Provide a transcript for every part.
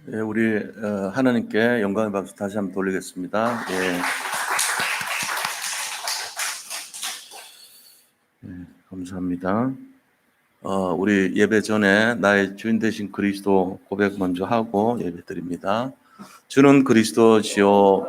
예, 우리 하나님께 영광의 박수 다시 한번 돌리겠습니다. 예, 감사합니다. 우리 예배 전에 나의 주인 되신 그리스도 고백 먼저 하고 예배 드립니다. 주는 그리스도시요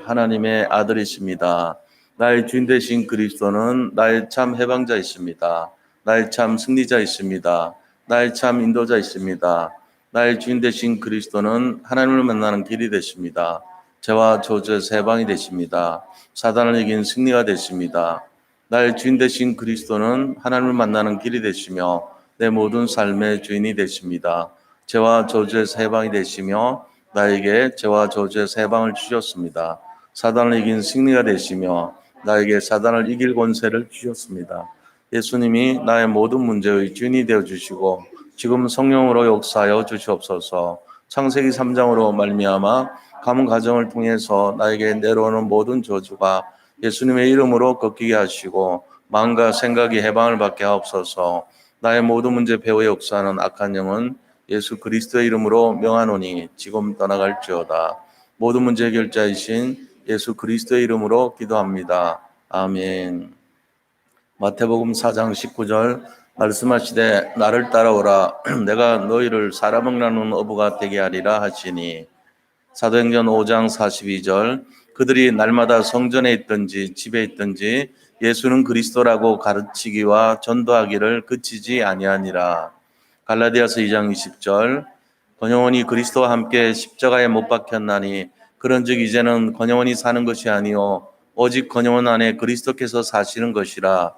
하나님의 아들이십니다. 나의 주인 되신 그리스도는 나의 참 해방자이십니다. 나의 참 승리자이십니다. 나의 참 인도자이십니다. 나의 주인 되신 그리스도는 하나님을 만나는 길이 되십니다. 죄와 저주에서 해방이 되십니다. 사단을 이긴 승리가 되십니다. 나의 주인 되신 그리스도는 하나님을 만나는 길이 되시며 내 모든 삶의 주인이 되십니다. 죄와 저주에서 해방이 되시며 나에게 죄와 저주에서 해방을 주셨습니다. 사단을 이긴 승리가 되시며 나에게 사단을 이길 권세를 주셨습니다. 예수님이 나의 모든 문제의 주인이 되어 주시고 지금 성령으로 역사하여 주시옵소서. 창세기 3장으로 말미암아 가문 가정을 통해서 나에게 내려오는 모든 저주가 예수님의 이름으로 꺾이게 하시고 마음과 생각이 해방을 받게 하옵소서. 나의 모든 문제 배후에 역사하는 악한 영은 예수 그리스도의 이름으로 명하노니 지금 떠나갈지어다. 모든 문제 해결자이신 예수 그리스도의 이름으로 기도합니다. 아멘. 마태복음 4장 19절 말씀하시되 나를 따라오라 내가 너희를 사람을 나누는 어부가 되게 하리라 하시니, 사도행전 5장 42절 그들이 날마다 성전에 있든지 집에 있든지 예수는 그리스도라고 가르치기와 전도하기를 그치지 아니하니라. 갈라디아서 2장 20절 건영원이 그리스도와 함께 십자가에 못 박혔나니 그런즉 이제는 건영원이 사는 것이 아니요 오직 건영원 안에 그리스도께서 사시는 것이라.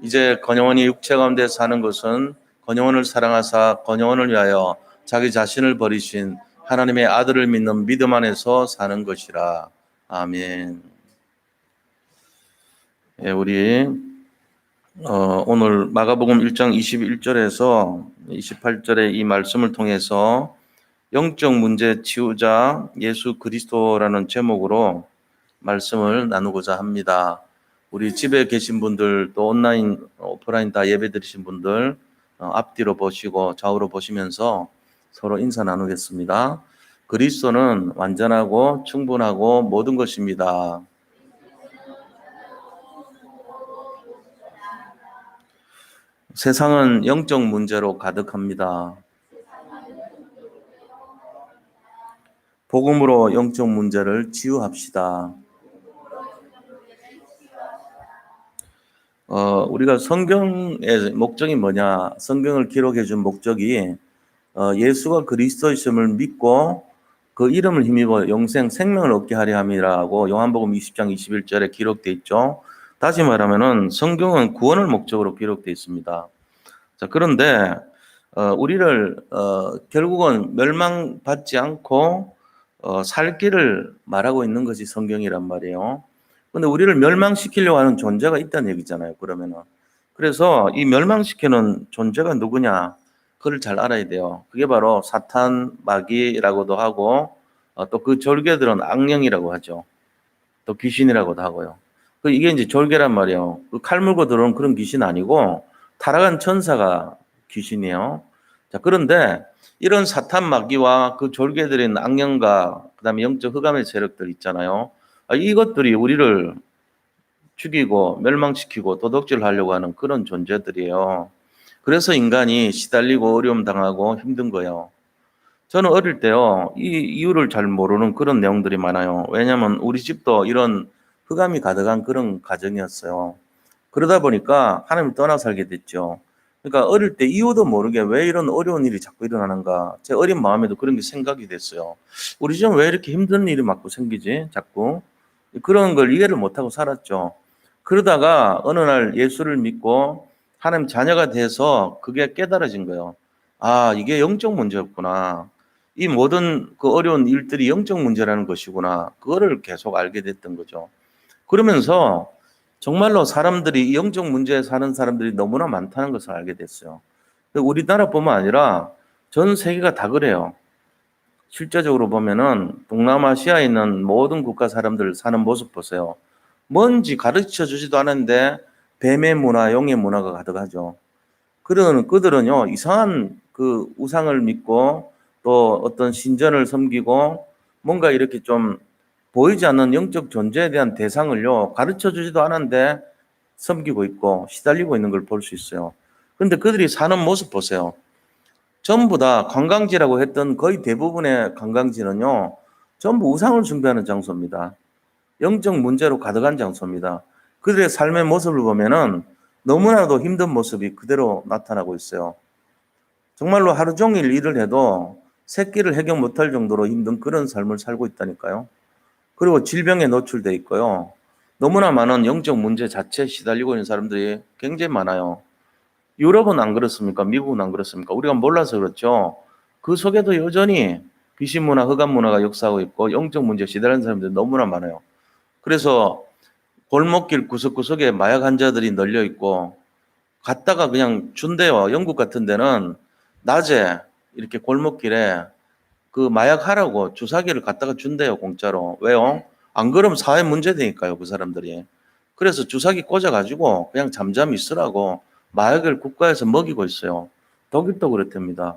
이제 건영원이 육체 가운데 사는 것은 건영원을 사랑하사 건영원을 위하여 자기 자신을 버리신 하나님의 아들을 믿는 믿음 안에서 사는 것이라. 아멘. 예, 우리 오늘 마가복음 1장 21절에서 28절의 이 말씀을 통해서 영적 문제 치유자 예수 그리스도라는 제목으로 말씀을 나누고자 합니다. 우리 집에 계신 분들 또 온라인, 오프라인 다 예배 드리신 분들 앞뒤로 보시고 좌우로 보시면서 서로 인사 나누겠습니다. 그리스도는 완전하고 충분하고 모든 것입니다. 세상은 영적 문제로 가득합니다. 복음으로 영적 문제를 치유합시다. 우리가 성경의 목적이 뭐냐? 성경을 기록해 준 목적이 예수가 그리스도이심을 믿고 그 이름을 힘입어 영생 생명을 얻게 하려 함이라고 요한복음 20장 21절에 기록되어 있죠. 다시 말하면은 성경은 구원을 목적으로 기록되어 있습니다. 자, 그런데 우리를 결국은 멸망받지 않고 살 길을 말하고 있는 것이 성경이란 말이에요. 근데 우리를 멸망시키려고 하는 존재가 있다는 얘기잖아요, 그러면은. 그래서 이 멸망시키는 존재가 누구냐? 그걸 잘 알아야 돼요. 그게 바로 사탄, 마귀라고도 하고, 또 그 졸개들은 악령이라고 하죠. 또 귀신이라고도 하고요. 이게 이제 졸개란 말이에요. 그 칼 물고 들어오는 그런 귀신 아니고, 타락한 천사가 귀신이에요. 자, 그런데 이런 사탄 마귀와 그 졸개들인 악령과 그다음에 영적 흑암의 세력들 있잖아요. 이것들이 우리를 죽이고 멸망시키고 도둑질하려고 하는 그런 존재들이에요. 그래서 인간이 시달리고 어려움 당하고 힘든 거예요. 저는 어릴 때요, 이 이유를 잘 모르는 그런 내용들이 많아요. 왜냐하면 우리 집도 이런 흑암이 가득한 그런 가정이었어요. 그러다 보니까 하나님을 떠나 살게 됐죠. 그러니까 어릴 때 이유도 모르게 왜 이런 어려운 일이 자꾸 일어나는가. 제 어린 마음에도 그런 게 생각이 됐어요. 우리 집은 왜 이렇게 힘든 일이 자꾸 생기지? 자꾸. 그런 걸 이해를 못하고 살았죠. 그러다가 어느 날 예수를 믿고 하나님 자녀가 돼서 그게 깨달아진 거예요. 아, 이게 영적 문제였구나. 이 모든 그 어려운 일들이 영적 문제라는 것이구나. 그거를 계속 알게 됐던 거죠. 그러면서 정말로 사람들이 이 영적 문제에 사는 사람들이 너무나 많다는 것을 알게 됐어요. 우리나라뿐만 아니라 전 세계가 다 그래요. 실제적으로 보면은 동남아시아에 있는 모든 국가 사람들 사는 모습 보세요. 뭔지 가르쳐 주지도 않은데 뱀의 문화, 용의 문화가 가득하죠. 그들은요, 이상한 그 우상을 믿고 또 어떤 신전을 섬기고 뭔가 이렇게 좀 보이지 않는 영적 존재에 대한 대상을요, 가르쳐 주지도 않았는데 섬기고 있고 시달리고 있는 걸 볼 수 있어요. 그런데 그들이 사는 모습 보세요. 전부 다 관광지라고 했던 거의 대부분의 관광지는요, 전부 우상을 숭배하는 장소입니다. 영적 문제로 가득한 장소입니다. 그들의 삶의 모습을 보면은 너무나도 힘든 모습이 그대로 나타나고 있어요. 정말로 하루 종일 일을 해도 새끼를 해결 못할 정도로 힘든 그런 삶을 살고 있다니까요. 그리고 질병에 노출돼 있고요. 너무나 많은 영적 문제 자체에 시달리고 있는 사람들이 굉장히 많아요. 유럽은 안 그렇습니까? 미국은 안 그렇습니까? 우리가 몰라서 그렇죠. 그 속에도 여전히 귀신 문화, 흑암 문화가 역사하고 있고 영적 문제에 시달리는 사람들이 너무나 많아요. 그래서 골목길 구석구석에 마약 환자들이 널려 있고 갔다가 그냥 준대요. 영국 같은 데는 낮에 이렇게 골목길에 그 마약 하라고 주사기를 갖다가 준대요. 공짜로. 왜요? 안 그러면 사회 문제 되니까요. 그 사람들이. 그래서 주사기 꽂아가지고 그냥 잠잠히 있으라고 마약을 국가에서 먹이고 있어요. 독일도 그렇답니다.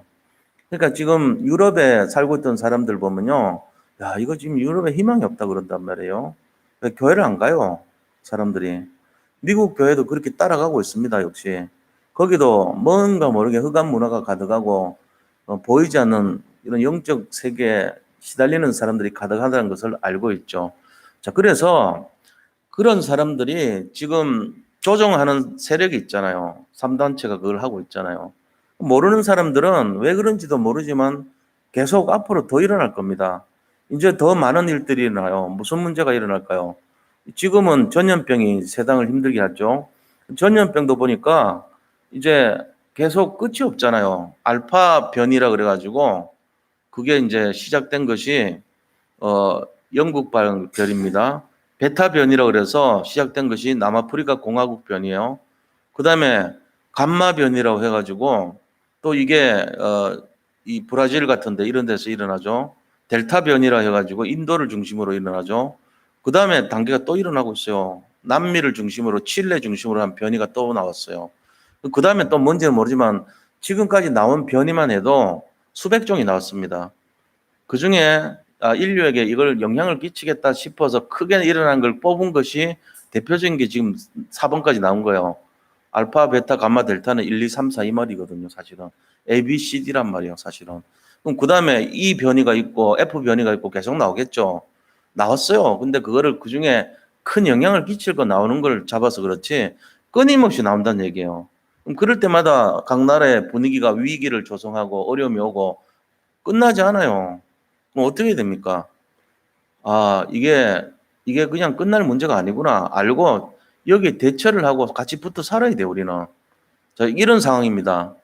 그러니까 지금 유럽에 살고 있던 사람들 보면요. 야, 이거 지금 유럽에 희망이 없다 그런단 말이에요. 교회를 안 가요. 사람들이. 미국 교회도 그렇게 따라가고 있습니다. 역시. 거기도 뭔가 모르게 흑암 문화가 가득하고 보이지 않는 이런 영적 세계에 시달리는 사람들이 가득하다는 것을 알고 있죠. 자, 그래서 그런 사람들이 지금 조종하는 세력이 있잖아요. 3단체가 그걸 하고 있잖아요. 모르는 사람들은 왜 그런지도 모르지만 계속 앞으로 더 일어날 겁니다. 이제 더 많은 일들이 일어나요. 무슨 문제가 일어날까요? 지금은 전염병이 세상을 힘들게 하죠. 전염병도 보니까 이제 계속 끝이 없잖아요. 알파 변이라 그래가지고 그게 이제 시작된 것이 어, 영국 변입니다. 베타 변이라 그래서 시작된 것이 남아프리카 공화국 변이에요. 그 다음에 감마 변이라고 해가지고 또 이게 이 브라질 같은데 이런 데서 일어나죠. 델타 변이라 해가지고 인도를 중심으로 일어나죠. 그 다음에 단계가 또 일어나고 있어요. 남미를 중심으로 칠레 중심으로 한 변이가 또 나왔어요. 그 다음에 또 뭔지는 모르지만 지금까지 나온 변이만 해도 수백 종이 나왔습니다. 그 중에 인류에게 이걸 영향을 끼치겠다 싶어서 크게 일어난 걸 뽑은 것이 대표적인 게 지금 4번까지 나온 거예요. 알파, 베타, 감마, 델타는 1, 2, 3, 4 이 말이거든요, 사실은. A, B, C, D란 말이에요, 사실은. 그럼 그 다음에 E 변이가 있고 F 변이가 있고 계속 나오겠죠. 나왔어요. 근데 그거를 그 중에 큰 영향을 끼칠 거 나오는 걸 잡아서 그렇지 끊임없이 나온다는 얘기예요. 그럼 그럴 때마다 각 나라의 분위기가 위기를 조성하고 어려움이 오고 끝나지 않아요. 그럼 어떻게 됩니까? 아, 이게 그냥 끝날 문제가 아니구나. 알고 여기에 대처를 하고 같이 붙어 살아야 돼요, 우리는. 자, 이런 상황입니다.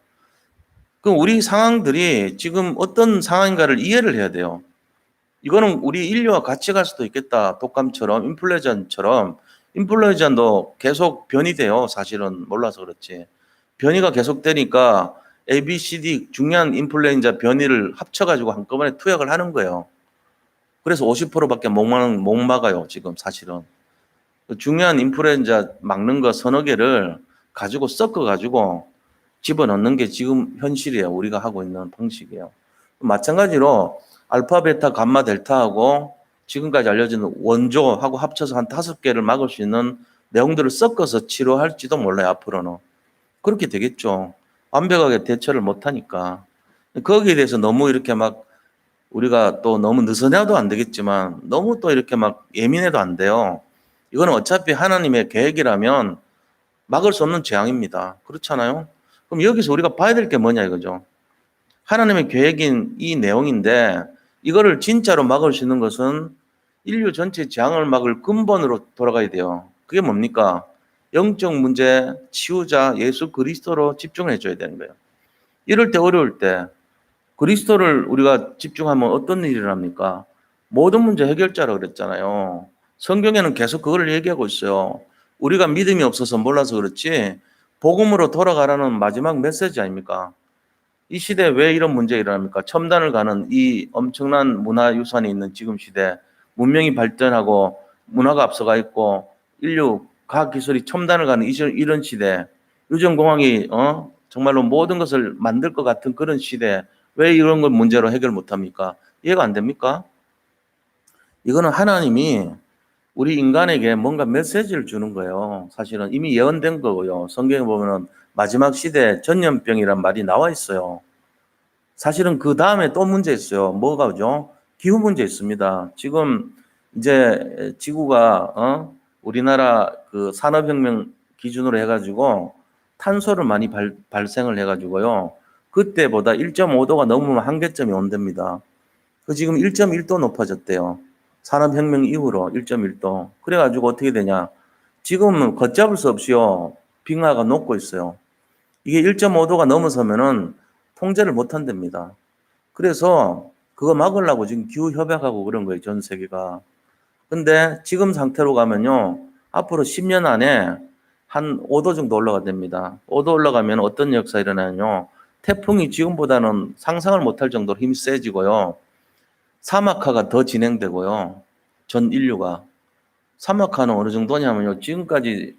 그럼 우리 상황들이 지금 어떤 상황인가를 이해를 해야 돼요. 이거는 우리 인류와 같이 갈 수도 있겠다. 독감처럼, 인플루엔자처럼. 인플루엔자도 계속 변이 돼요. 사실은 몰라서 그렇지. 변이가 계속 되니까 A, B, C, D 중요한 인플루엔자 변이를 합쳐가지고 한꺼번에 투약을 하는 거예요. 그래서 50%밖에 못 막아요, 지금 사실은. 중요한 인플루엔자 막는 거 서너 개를 가지고 섞어가지고 집어넣는 게 지금 현실이에요. 우리가 하고 있는 방식이에요. 마찬가지로 알파, 베타, 감마, 델타하고 지금까지 알려진 원조하고 합쳐서 한 5개를 막을 수 있는 내용들을 섞어서 치료할지도 몰라요, 앞으로는. 그렇게 되겠죠. 완벽하게 대처를 못하니까. 거기에 대해서 너무 이렇게 막 우리가 또 너무 느슨해도 안 되겠지만 너무 또 이렇게 막 예민해도 안 돼요. 이거는 어차피 하나님의 계획이라면 막을 수 없는 재앙입니다. 그렇잖아요? 그럼 여기서 우리가 봐야 될 게 뭐냐 이거죠. 하나님의 계획인 이 내용인데 이거를 진짜로 막을 수 있는 것은 인류 전체 재앙을 막을 근본으로 돌아가야 돼요. 그게 뭡니까? 영적 문제 치유자 예수 그리스도로 집중해 줘야 되는 거예요. 이럴 때 어려울 때 그리스도를 우리가 집중하면 어떤 일이 일어납니까? 모든 문제 해결자라고 그랬잖아요. 성경에는 계속 그걸 얘기하고 있어요. 우리가 믿음이 없어서 몰라서 그렇지 복음으로 돌아가라는 마지막 메시지 아닙니까? 이 시대에 왜 이런 문제가 일어납니까? 첨단을 가는 이 엄청난 문화유산이 있는 지금 시대, 문명이 발전하고 문화가 앞서가 있고 인류 과학기술이 첨단을 가는 이런 시대, 유전공학이 정말로 모든 것을 만들 것 같은 그런 시대 왜 이런 걸 문제로 해결 못합니까? 이해가 안 됩니까? 이거는 하나님이 우리 인간에게 뭔가 메시지를 주는 거예요. 사실은 이미 예언된 거고요. 성경에 보면은 마지막 시대에 전염병이란 말이 나와 있어요. 사실은 그 다음에 또 문제 있어요. 뭐가죠? 기후 문제 있습니다. 지금 이제 지구가 우리나라 그 산업혁명 기준으로 해가지고 탄소를 많이 발생을 해가지고요. 그때보다 1.5도가 넘으면 한계점이 온답니다. 그 지금 1.1도 높아졌대요. 산업혁명 이후로 1.1도. 그래가지고 어떻게 되냐? 지금은 걷잡을 수 없이요. 빙하가 녹고 있어요. 이게 1.5도가 넘어서면은 통제를 못 한답니다. 그래서 그거 막으려고 지금 기후 협약하고 그런 거예요, 전 세계가. 근데 지금 상태로 가면요, 앞으로 10년 안에 한 5도 정도 올라가 됩니다. 5도 올라가면 어떤 역사 일어나냐요? 태풍이 지금보다는 상상을 못할 정도로 힘이 세지고요. 사막화가 더 진행되고요. 전 인류가. 사막화는 어느 정도냐면요. 지금까지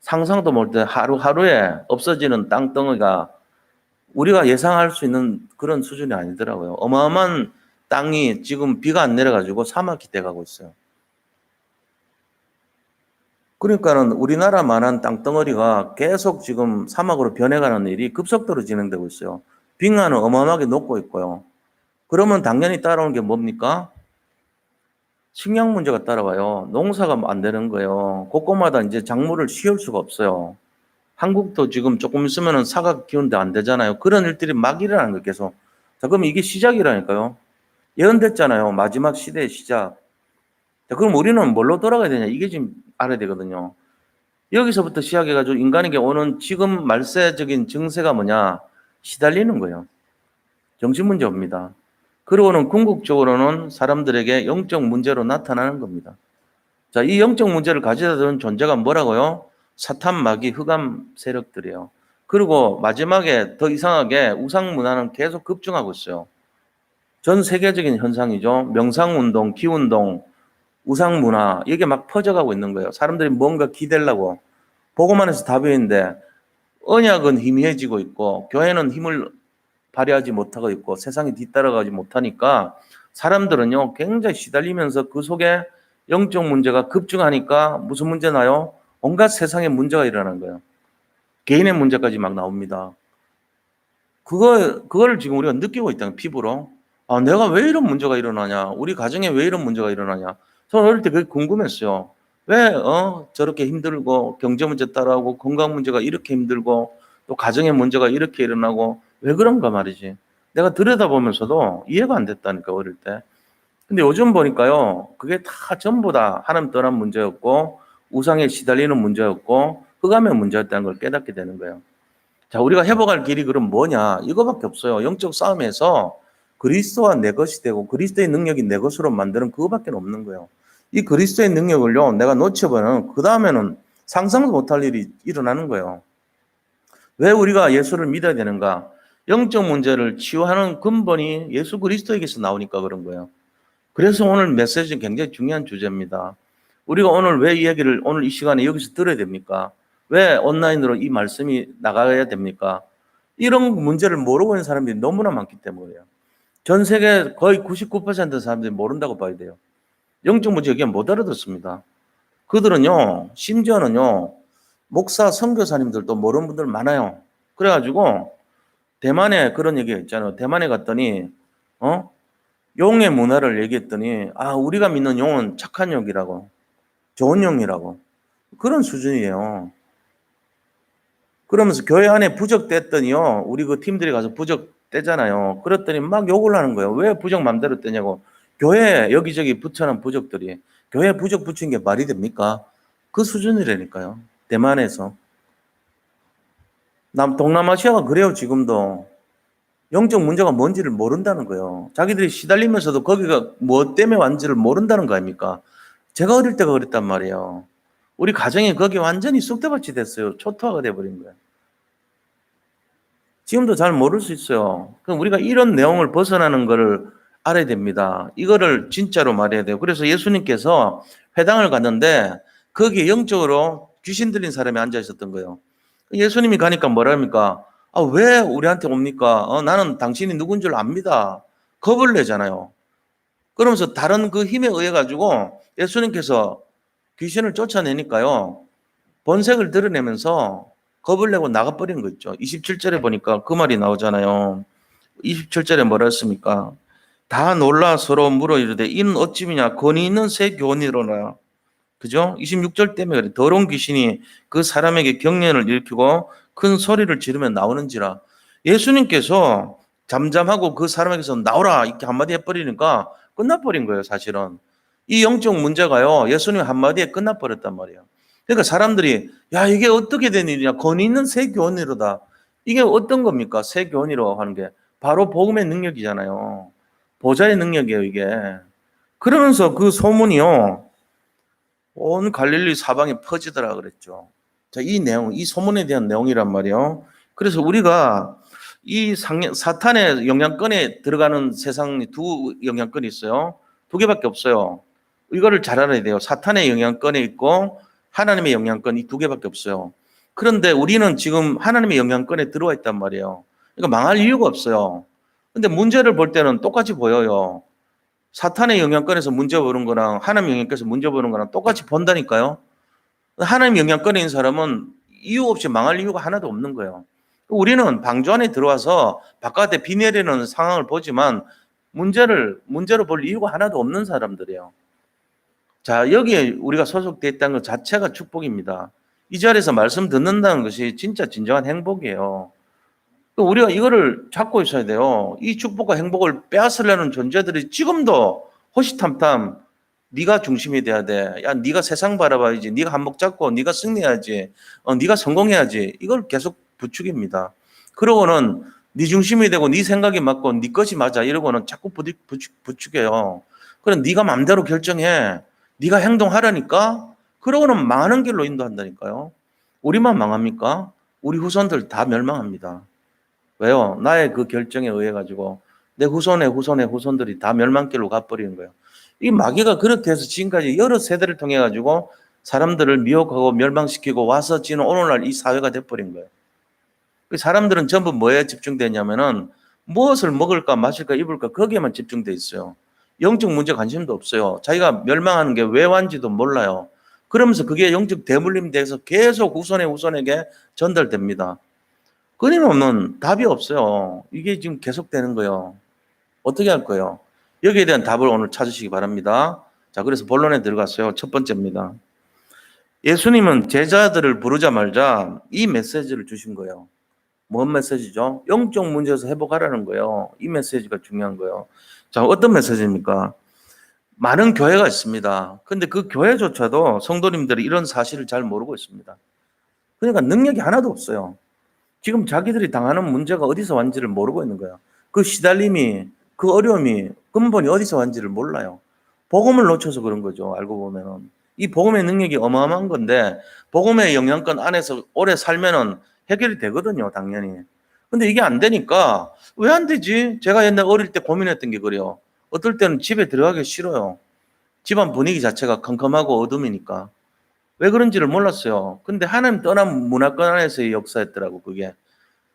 상상도 못할 하루하루에 없어지는 땅덩어리가 우리가 예상할 수 있는 그런 수준이 아니더라고요. 어마어마한 땅이 지금 비가 안 내려가지고 사막이 돼가고 있어요. 그러니까는 우리나라만한 땅덩어리가 계속 지금 사막으로 변해가는 일이 급속도로 진행되고 있어요. 빙하는 어마어마하게 녹고 있고요. 그러면 당연히 따라오는 게 뭡니까? 식량 문제가 따라와요. 농사가 안 되는 거예요. 곳곳마다 이제 작물을 씌울 수가 없어요. 한국도 지금 조금 있으면은 사과 키우는데 안 되잖아요. 그런 일들이 막 일어나는 거예요, 계속. 자, 그럼 이게 시작이라니까요. 예언됐잖아요. 마지막 시대의 시작. 자, 그럼 우리는 뭘로 돌아가야 되냐? 이게 지금 알아야 되거든요. 여기서부터 시작해가지고 인간에게 오는 지금 말세적인 증세가 뭐냐? 시달리는 거예요. 정신 문제입니다. 그리고는 궁극적으로는 사람들에게 영적 문제로 나타나는 겁니다. 자, 이 영적 문제를 가져다 둔 존재가 뭐라고요? 사탄, 마귀, 흑암 세력들이에요. 그리고 마지막에 더 이상하게 우상 문화는 계속 급증하고 있어요. 전 세계적인 현상이죠. 명상운동, 기운동, 우상문화 이게 막 퍼져가고 있는 거예요. 사람들이 뭔가 기대려고 보고만 해서 답이인데 언약은 희미해지고 있고 교회는 힘을 발휘하지 못하고 있고 세상이 뒤따라가지 못하니까 사람들은요 굉장히 시달리면서 그 속에 영적 문제가 급증하니까 무슨 문제 나요? 온갖 세상의 문제가 일어나는 거예요. 개인의 문제까지 막 나옵니다. 그걸 지금 우리가 느끼고 있다는 피부로. 아, 내가 왜 이런 문제가 일어나냐? 우리 가정에 왜 이런 문제가 일어나냐? 저는 어릴 때 그게 궁금했어요. 왜, 저렇게 힘들고, 경제 문제 따라오고, 건강 문제가 이렇게 힘들고, 또 가정의 문제가 이렇게 일어나고, 왜 그런가 말이지. 내가 들여다보면서도 이해가 안 됐다니까, 어릴 때. 근데 요즘 보니까요, 그게 다 전부 다 하나님 떠난 문제였고, 우상에 시달리는 문제였고, 흑암의 문제였다는 걸 깨닫게 되는 거예요. 자, 우리가 회복할 길이 그럼 뭐냐? 이거밖에 없어요. 영적 싸움에서 그리스도와 내 것이 되고 그리스도의 능력이 내 것으로 만드는 그거밖에 없는 거예요. 이 그리스도의 능력을요, 내가 놓쳐버리면 그 다음에는 상상도 못할 일이 일어나는 거예요. 왜 우리가 예수를 믿어야 되는가? 영적 문제를 치유하는 근본이 예수 그리스도에게서 나오니까 그런 거예요. 그래서 오늘 메시지는 굉장히 중요한 주제입니다. 우리가 오늘 왜 이 얘기를 오늘 이 시간에 여기서 들어야 됩니까? 왜 온라인으로 이 말씀이 나가야 됩니까? 이런 문제를 모르고 있는 사람들이 너무나 많기 때문이에요. 전 세계 거의 99% 사람들이 모른다고 봐야 돼요. 영적 문제 얘기 못 알아듣습니다. 그들은요, 심지어는요, 목사, 선교사님들도 모르는 분들 많아요. 그래가지고 대만에 그런 얘기가 있잖아요. 대만에 갔더니 용의 문화를 얘기했더니 우리가 믿는 용은 착한 용이라고 좋은 용이라고 그런 수준이에요. 그러면서 교회 안에 부적됐더니요. 우리 그 팀들이 가서 부적떼잖아요. 그랬더니 막 욕을 하는 거예요. 왜 부적 맘대로 떼냐고. 교회 여기저기 붙여놓은 부적들이 교회 부적 붙인 게 말이 됩니까? 그 수준이라니까요. 대만에서. 동남아시아가 그래요. 지금도. 영적 문제가 뭔지를 모른다는 거예요. 자기들이 시달리면서도 거기가 뭐 때문에 왔는지를 모른다는 거 아닙니까? 제가 어릴 때가 그랬단 말이에요. 우리 가정이 거기 완전히 쑥대밭이 됐어요. 초토화가 돼버린 거예요. 지금도 잘 모를 수 있어요. 그럼 우리가 이런 내용을 벗어나는 거를 알아야 됩니다. 이거를 진짜로 말해야 돼요. 그래서 예수님께서 회당을 갔는데 거기에 영적으로 귀신 들린 사람이 앉아 있었던 거예요. 예수님이 가니까 뭐라 합니까? 아, 왜 우리한테 옵니까? 나는 당신이 누군 줄 압니다. 겁을 내잖아요. 그러면서 다른 그 힘에 의해 가지고 예수님께서 귀신을 쫓아내니까요. 본색을 드러내면서 겁을 내고 나가버린 거 있죠. 27절에 보니까 그 말이 나오잖아요. 27절에 뭐라 했습니까? 다 놀라 서로 물어 이르되 이는 어찌미냐 권위 있는 새 교훈이로라. 그죠? 26절 때문에 그래. 더러운 귀신이 그 사람에게 경련을 일으키고 큰 소리를 지르며 나오는지라. 예수님께서 잠잠하고 그 사람에게서 나오라 이렇게 한마디 해버리니까 끝나버린 거예요, 사실은. 이 영적 문제가요, 예수님 한마디에 끝나버렸단 말이에요. 그러니까 사람들이, 야, 이게 어떻게 된 일이냐. 권위 있는 새 교훈이로다. 이게 어떤 겁니까? 새 교훈이라고 하는 게. 바로 복음의 능력이잖아요. 보좌의 능력이에요, 이게. 그러면서 그 소문이요, 온 갈릴리 사방에 퍼지더라 그랬죠. 자, 이 내용, 이 소문에 대한 내용이란 말이에요. 그래서 우리가 이 사탄의 영향권에 들어가는 세상에 두 영향권이 있어요. 두 개밖에 없어요. 이거를 잘 알아야 돼요. 사탄의 영향권에 있고 하나님의 영향권 이 두 개밖에 없어요. 그런데 우리는 지금 하나님의 영향권에 들어와 있단 말이에요. 그러니까 망할 이유가 없어요. 근데 문제를 볼 때는 똑같이 보여요. 사탄의 영향권에서 문제 보는 거랑 하나님 영향권에서 문제 보는 거랑 똑같이 본다니까요. 하나님 영향권에 있는 사람은 이유 없이 망할 이유가 하나도 없는 거예요. 우리는 방주 안에 들어와서 바깥에 비 내리는 상황을 보지만 문제로 볼 이유가 하나도 없는 사람들이에요. 자, 여기에 우리가 소속되어 있다는 것 자체가 축복입니다. 이 자리에서 말씀 듣는다는 것이 진짜 진정한 행복이에요. 우리가 이거를 잡고 있어야 돼요. 이 축복과 행복을 빼앗으려는 존재들이 지금도 호시탐탐 네가 중심이 돼야 돼. 야, 네가 세상 바라봐야지. 네가 한몫 잡고 네가 승리해야지. 네가 성공해야지. 이걸 계속 부추깁니다. 그러고는 네 중심이 되고 네 생각이 맞고 네 것이 맞아. 이러고는 자꾸 부추겨요. 그럼 네가 마음대로 결정해. 네가 행동하라니까. 그러고는 망하는 길로 인도한다니까요. 우리만 망합니까? 우리 후손들 다 멸망합니다. 왜요? 나의 그 결정에 의해 가지고 내 후손의 후손들이 다 멸망길로 가버리는 거예요. 이 마귀가 그렇게 해서 지금까지 여러 세대를 통해 가지고 사람들을 미혹하고 멸망시키고 와서 지금 오늘날 이 사회가 돼버린 거예요. 그 사람들은 전부 뭐에 집중되냐면은 무엇을 먹을까 마실까 입을까 거기에만 집중돼 있어요. 영적 문제 관심도 없어요. 자기가 멸망하는 게 왜 왔는지도 몰라요. 그러면서 그게 영적 대물림이 돼서 계속 후손에게 전달됩니다. 끊임없는 답이 없어요. 이게 지금 계속되는 거예요. 어떻게 할 거예요? 여기에 대한 답을 오늘 찾으시기 바랍니다. 자, 그래서 본론에 들어갔어요. 첫 번째입니다. 예수님은 제자들을 부르자 말자 이 메시지를 주신 거예요. 뭔 메시지죠? 영적 문제에서 회복하라는 거예요. 이 메시지가 중요한 거예요. 자, 어떤 메시지입니까? 많은 교회가 있습니다. 근데 그 교회조차도 성도님들이 이런 사실을 잘 모르고 있습니다. 그러니까 능력이 하나도 없어요. 지금 자기들이 당하는 문제가 어디서 왔는지를 모르고 있는 거예요. 그 시달림이, 그 어려움이 근본이 어디서 왔는지를 몰라요. 복음을 놓쳐서 그런 거죠. 알고 보면은. 이 복음의 능력이 어마어마한 건데 복음의 영향권 안에서 오래 살면은 해결이 되거든요. 당연히. 근데 이게 안 되니까 왜 안 되지? 제가 옛날 어릴 때 고민했던 게 그래요. 어떨 때는 집에 들어가기 싫어요. 집안 분위기 자체가 컴컴하고 어둠이니까. 왜 그런지를 몰랐어요. 근데 하나님 떠난 문화권 안에서의 역사였더라고, 그게.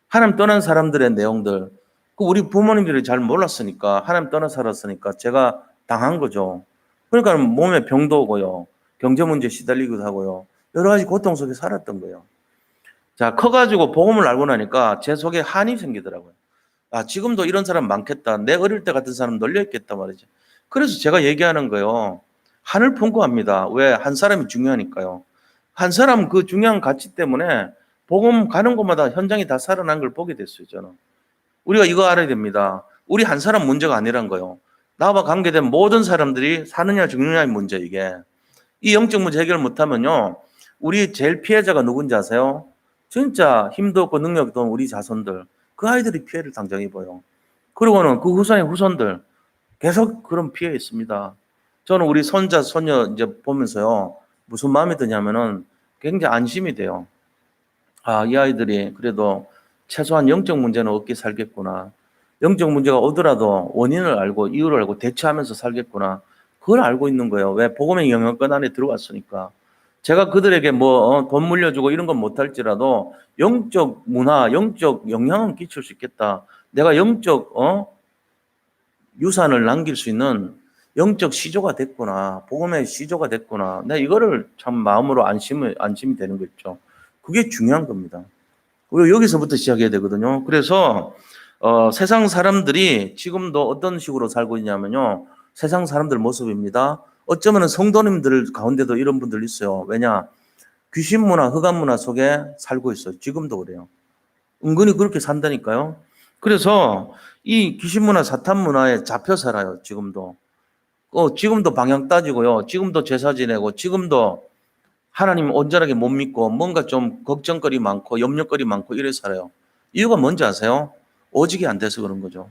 하나님 떠난 사람들의 내용들. 그 우리 부모님들이 잘 몰랐으니까, 하나님 떠나 살았으니까 제가 당한 거죠. 그러니까 몸에 병도 오고요. 경제 문제 시달리기도 하고요. 여러 가지 고통 속에 살았던 거예요. 자, 커가지고 복음을 알고 나니까 제 속에 한이 생기더라고요. 아, 지금도 이런 사람 많겠다. 내 어릴 때 같은 사람 널려있겠다 말이죠. 그래서 제가 얘기하는 거예요. 한을 품고 합니다. 왜? 한 사람이 중요하니까요. 한 사람 그 중요한 가치 때문에 복음 가는 곳마다 현장이 다 살아난 걸 보게 됐어요, 저는. 우리가 이거 알아야 됩니다. 우리 한 사람 문제가 아니란 거예요. 나와 관계된 모든 사람들이 사느냐 죽느냐의 문제, 이게. 이 영적 문제 해결 못하면요. 우리 제일 피해자가 누군지 아세요? 진짜 힘도 없고 능력도 없는 우리 자손들. 그 아이들이 피해를 당장 입어요. 그리고는 그 후손의 후손들 계속 그런 피해 있습니다. 저는 우리 손자, 손녀 이제 보면서요. 무슨 마음이 드냐면은 굉장히 안심이 돼요. 아, 이 아이들이 그래도 최소한 영적 문제는 없게 살겠구나. 영적 문제가 오더라도 원인을 알고 이유를 알고 대처하면서 살겠구나. 그걸 알고 있는 거예요. 왜? 복음의 영향권 안에 들어왔으니까. 제가 그들에게 뭐 돈 물려주고 이런 건 못할지라도 영적 문화, 영적 영향은 끼칠 수 있겠다. 내가 영적 유산을 남길 수 있는 영적 시조가 됐구나. 복음의 시조가 됐구나. 내가 이거를 참 마음으로 안심이 되는 거 있죠. 그게 중요한 겁니다. 그리고 여기서부터 시작해야 되거든요. 그래서 세상 사람들이 지금도 어떤 식으로 살고 있냐면요. 세상 사람들 모습입니다. 어쩌면 성도님들 가운데도 이런 분들 있어요. 왜냐? 귀신 문화, 흑암 문화 속에 살고 있어요. 지금도 그래요. 은근히 그렇게 산다니까요. 그래서 이 귀신 문화, 사탄 문화에 잡혀 살아요. 지금도. 지금도 방향 따지고요. 지금도 제사 지내고, 지금도 하나님 온전하게 못 믿고, 뭔가 좀 걱정거리 많고, 염려거리 많고, 이래 살아요. 이유가 뭔지 아세요? 오직이 안 돼서 그런 거죠.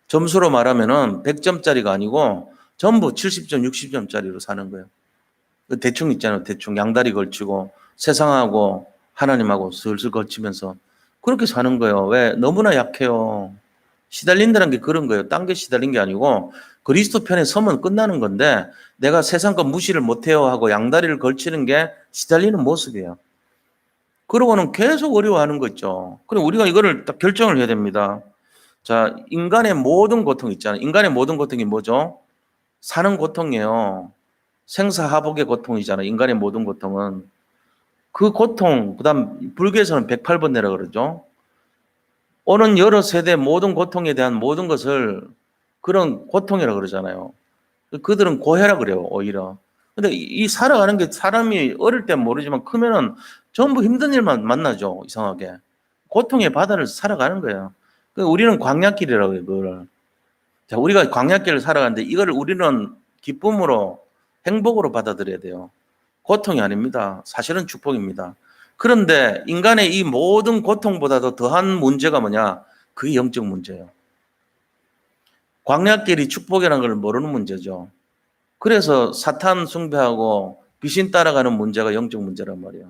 점수로 말하면은 100점짜리가 아니고, 전부 70점, 60점짜리로 사는 거예요. 대충 있잖아요. 대충 양다리 걸치고, 세상하고 하나님하고 슬슬 걸치면서. 그렇게 사는 거예요. 왜? 너무나 약해요. 시달린다는 게 그런 거예요. 딴 게 시달린 게 아니고 그리스도 편에 서면 끝나는 건데 내가 세상 것 무시를 못해요 하고 양다리를 걸치는 게 시달리는 모습이에요. 그러고는 계속 어려워하는 거 있죠. 그럼 우리가 이거를 딱 결정을 해야 됩니다. 자, 인간의 모든 고통 있잖아요. 인간의 모든 고통이 뭐죠? 사는 고통이에요. 생사하복의 고통이잖아요. 인간의 모든 고통은. 그 고통, 그다음 불교에서는 108번뇌라 그러죠. 오는 여러 세대 모든 고통에 대한 모든 것을 그런 고통이라 그러잖아요. 그들은 고해라 그래요, 오히려. 근데 이 살아가는 게 사람이 어릴 땐 모르지만 크면은 전부 힘든 일만 만나죠, 이상하게. 고통의 바다를 살아가는 거예요. 우리는 광야길이라고 해요, 그걸. 자, 우리가 광야길을 살아가는데 이거를 우리는 기쁨으로, 행복으로 받아들여야 돼요. 고통이 아닙니다. 사실은 축복입니다. 그런데 인간의 이 모든 고통보다도 더한 문제가 뭐냐? 그게 영적 문제예요. 광야길이 축복이라는 걸 모르는 문제죠. 그래서 사탄 숭배하고 귀신 따라가는 문제가 영적 문제란 말이에요.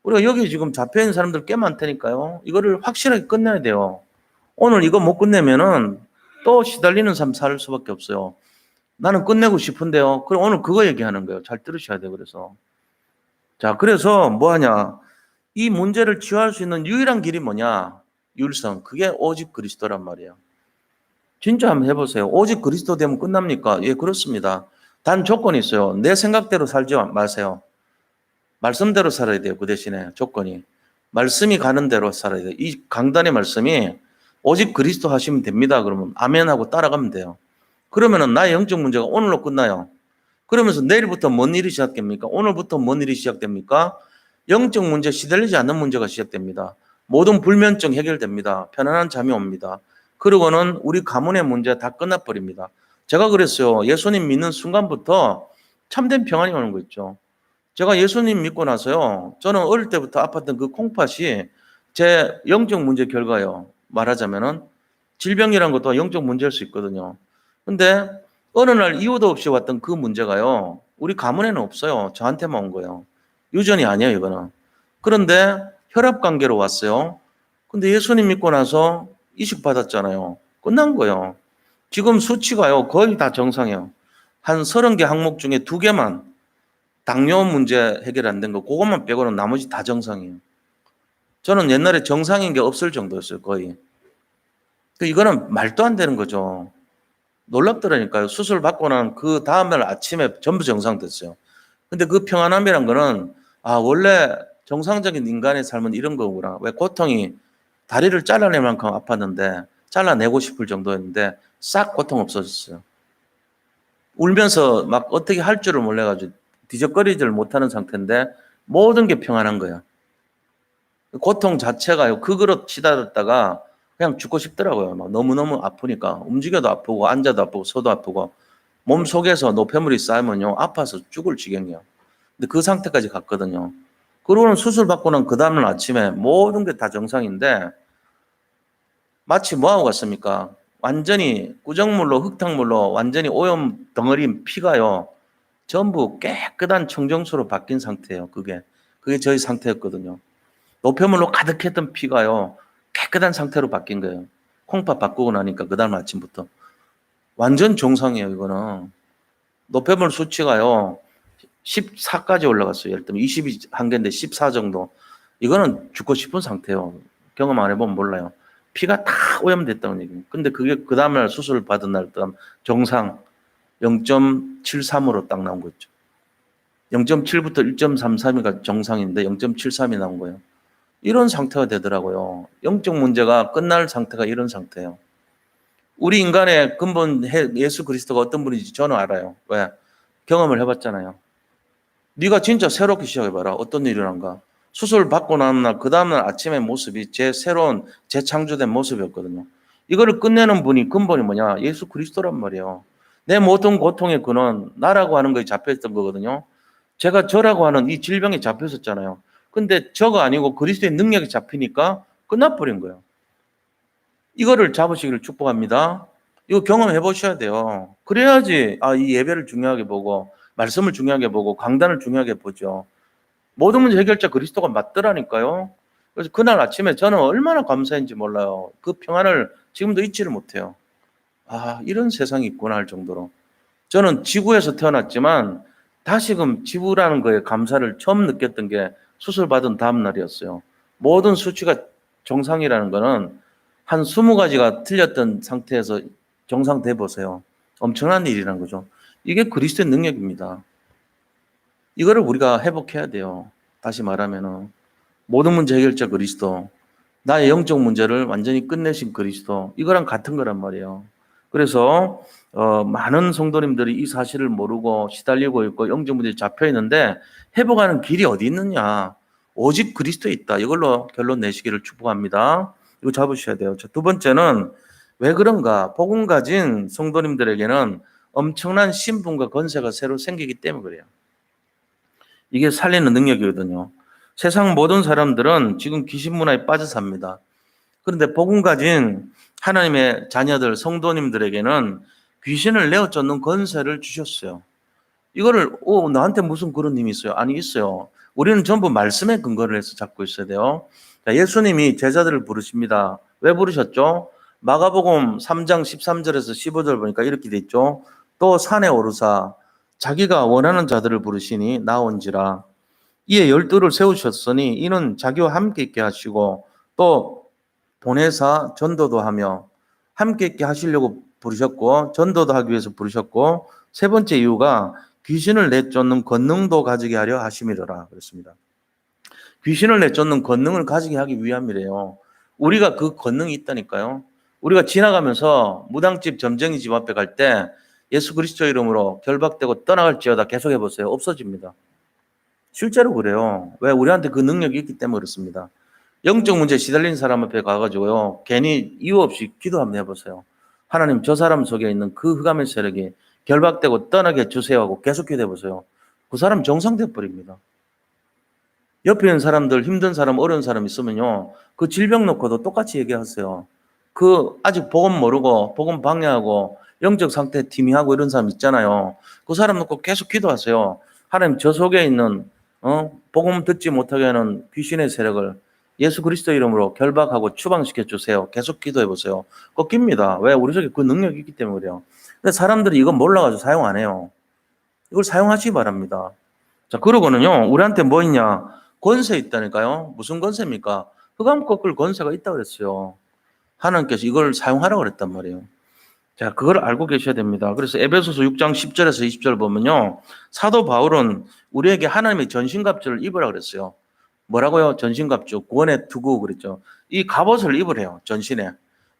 우리가 여기 지금 잡혀있는 사람들 꽤 많다니까요. 이거를 확실하게 끝내야 돼요. 오늘 이거 못 끝내면은 또 시달리는 삶 살 수밖에 없어요. 나는 끝내고 싶은데요. 그럼 오늘 그거 얘기하는 거예요. 잘 들으셔야 돼요. 그래서. 자, 그래서 뭐 하냐? 이 문제를 치유할 수 있는 유일한 길이 뭐냐? 율성. 그게 오직 그리스도란 말이에요. 진짜 한번 해보세요. 오직 그리스도 되면 끝납니까? 예, 그렇습니다. 단 조건이 있어요. 내 생각대로 살지 마세요. 말씀대로 살아야 돼요. 그 대신에 조건이. 말씀이 가는 대로 살아야 돼요. 이 강단의 말씀이 오직 그리스도 하시면 됩니다. 그러면 아멘하고 따라가면 돼요. 그러면은 나의 영적 문제가 오늘로 끝나요. 그러면서 내일부터 뭔 일이 시작됩니까? 오늘부터 뭔 일이 시작됩니까? 영적 문제, 시달리지 않는 문제가 시작됩니다. 모든 불면증 해결됩니다. 편안한 잠이 옵니다. 그러고는 우리 가문의 문제 다 끝나버립니다. 제가 그랬어요. 예수님 믿는 순간부터 참된 평안이 오는 거 있죠. 제가 예수님 믿고 나서요. 저는 어릴 때부터 아팠던 그 콩팥이 제 영적 문제 결과요. 말하자면은 질병이란 것도 영적 문제일 수 있거든요. 근데 어느 날 이유도 없이 왔던 그 문제가요. 우리 가문에는 없어요. 저한테만 온 거예요. 유전이 아니에요, 이거는. 그런데 혈압 관계로 왔어요. 근데 예수님 믿고 나서 이식 받았잖아요. 끝난 거예요. 지금 수치가요. 거의 다 정상이에요. 한 30개 항목 중에 2개만 당뇨 문제 해결 안 된 거, 그것만 빼고는 나머지 다 정상이에요. 저는 옛날에 정상인 게 없을 정도였어요, 거의. 이거는 말도 안 되는 거죠. 놀랍더라니까요. 수술 받고 난 그 다음날 아침에 전부 정상됐어요. 근데 그 평안함이란 거는, 아, 원래 정상적인 인간의 삶은 이런 거구나. 왜 고통이 다리를 잘라낼 만큼 아팠는데, 잘라내고 싶을 정도였는데, 싹 고통 없어졌어요. 울면서 막 어떻게 할 줄을 몰라가지고 뒤적거리지를 못하는 상태인데, 모든 게 평안한 거야. 고통 자체가요, 그 그릇 치달았다가 그냥 죽고 싶더라고요. 막 너무너무 아프니까. 움직여도 아프고, 앉아도 아프고, 서도 아프고, 몸 속에서 노폐물이 쌓이면요, 아파서 죽을 지경이에요. 근데 그 상태까지 갔거든요. 그러고는 수술 받고 난 그 다음날 아침에 모든 게 다 정상인데, 마치 뭐하고 갔습니까? 완전히 구정물로, 흙탕물로 완전히 오염 덩어리 피가요, 전부 깨끗한 청정수로 바뀐 상태예요. 그게 저희 상태였거든요. 노폐물로 가득했던 피가요, 깨끗한 상태로 바뀐 거예요. 콩팥 바꾸고 나니까 그다음 아침부터. 완전 정상이에요, 이거는. 노폐물 수치가요, 14까지 올라갔어요. 예를 들면 20이 한계인데 14 정도. 이거는 죽고 싶은 상태예요. 경험 안 해보면 몰라요. 피가 다 오염됐다는 얘기예요. 근데 그게 그 다음날 수술을 받은 날 정상 0.73으로 딱 나온 거 있죠. 0.7부터 1.33이가 정상인데 0.73이 나온 거예요. 이런 상태가 되더라고요. 영적 문제가 끝날 상태가 이런 상태예요. 우리 인간의 근본 예수 그리스도가 어떤 분인지 저는 알아요. 왜? 경험을 해봤잖아요. 네가 진짜 새롭게 시작해봐라. 어떤 일이 일어난가. 수술 받고 나는 날, 그 다음날 아침의 모습이 제 새로운 재창조된 모습이었거든요. 이거를 끝내는 분이 근본이 뭐냐? 예수 그리스도란 말이에요. 내 모든 고통의 근원, 나라고 하는 거에 잡혀있던 거거든요. 제가 저라고 하는 이 질병에 잡혔었잖아요. 근데 저가 아니고 그리스도의 능력이 잡히니까 끝나버린 거예요. 이거를 잡으시기를 축복합니다. 이거 경험해 보셔야 돼요. 그래야지 이 예배를 중요하게 보고 말씀을 중요하게 보고 강단을 중요하게 보죠. 모든 문제 해결자 그리스도가 맞더라니까요. 그래서 그날 아침에 저는 얼마나 감사했는지 몰라요. 그 평안을 지금도 잊지를 못해요. 이런 세상이 있구나 할 정도로. 저는 지구에서 태어났지만 다시금 지구라는 거에 감사를 처음 느꼈던 게 수술 받은 다음 날이었어요. 모든 수치가 정상이라는 거는 한 20가지가 틀렸던 상태에서 정상돼 보세요. 엄청난 일이라는 거죠. 이게 그리스도의 능력입니다. 이거를 우리가 회복해야 돼요. 다시 말하면은 모든 문제 해결자 그리스도, 나의 영적 문제를 완전히 끝내신 그리스도, 이거랑 같은 거란 말이에요. 그래서 많은 성도님들이 이 사실을 모르고 시달리고 있고 영적 문제에 잡혀 있는데 회복하는 길이 어디 있느냐? 오직 그리스도에 있다. 이걸로 결론 내시기를 축복합니다. 이거 잡으셔야 돼요. 두 번째는 왜 그런가? 복음 가진 성도님들에게는 엄청난 신분과 권세가 새로 생기기 때문에 그래요. 이게 살리는 능력이거든요. 세상 모든 사람들은 지금 귀신 문화에 빠져 삽니다. 그런데 복음 가진 하나님의 자녀들, 성도님들에게는 귀신을 내어쫓는 권세를 주셨어요. 이거를 나한테 무슨 그런 힘이 있어요? 아니, 있어요. 우리는 전부 말씀에 근거를 해서 잡고 있어야 돼요. 예수님이 제자들을 부르십니다. 왜 부르셨죠? 마가복음 3장 13절에서 15절 보니까 이렇게 돼 있죠. 또 산에 오르사 자기가 원하는 자들을 부르시니 나온지라. 이에 12를 세우셨으니 이는 자기와 함께 있게 하시고 또 보내사 전도도 하며 함께 있게 하시려고 부르셨고 전도도 하기 위해서 부르셨고 세 번째 이유가 귀신을 내쫓는 권능도 가지게 하려 하심이더라 그랬습니다. 귀신을 내쫓는 권능을 가지게 하기 위함이래요. 우리가 그 권능이 있다니까요. 우리가 지나가면서 무당집 점쟁이 집 앞에 갈 때 예수 그리스도 이름으로 결박되고 떠나갈지어다 계속해 보세요. 없어집니다. 실제로 그래요. 왜? 우리한테 그 능력이 있기 때문에 그렇습니다. 영적 문제에 시달린 사람 앞에 가가지고요. 괜히 이유 없이 기도 한번 해보세요. 하나님 저 사람 속에 있는 그 흑암의 세력이 결박되고 떠나게 해주세요 하고 계속 기도해 보세요. 그 사람 정상돼 버립니다. 옆에 있는 사람들, 힘든 사람, 어려운 사람 있으면요. 그 질병 놓고도 똑같이 얘기하세요. 그 아직 복음 모르고 복음 방해하고 영적 상태 팀이하고 이런 사람 있잖아요. 그 사람 놓고 계속 기도하세요. 하나님 저 속에 있는 복음 듣지 못하게 하는 귀신의 세력을 예수 그리스도 이름으로 결박하고 추방시켜 주세요. 계속 기도해 보세요. 꺾입니다. 왜? 우리 속에 그 능력이 있기 때문에 그래요. 근데 사람들이 이거 몰라가지고 사용 안 해요. 이걸 사용하시기 바랍니다. 자, 그러고는요, 우리한테 뭐 있냐? 권세 있다니까요. 무슨 권세입니까? 흑암 꺾을 권세가 있다고 그랬어요. 하나님께서 이걸 사용하라고 그랬단 말이에요. 자, 그걸 알고 계셔야 됩니다. 그래서 에베소서 6장 10절에서 20절 보면요. 사도 바울은 우리에게 하나님의 전신갑주를 입으라 그랬어요. 뭐라고요? 전신갑주, 구원의 투구 그랬죠. 이 갑옷을 입으래요. 전신에.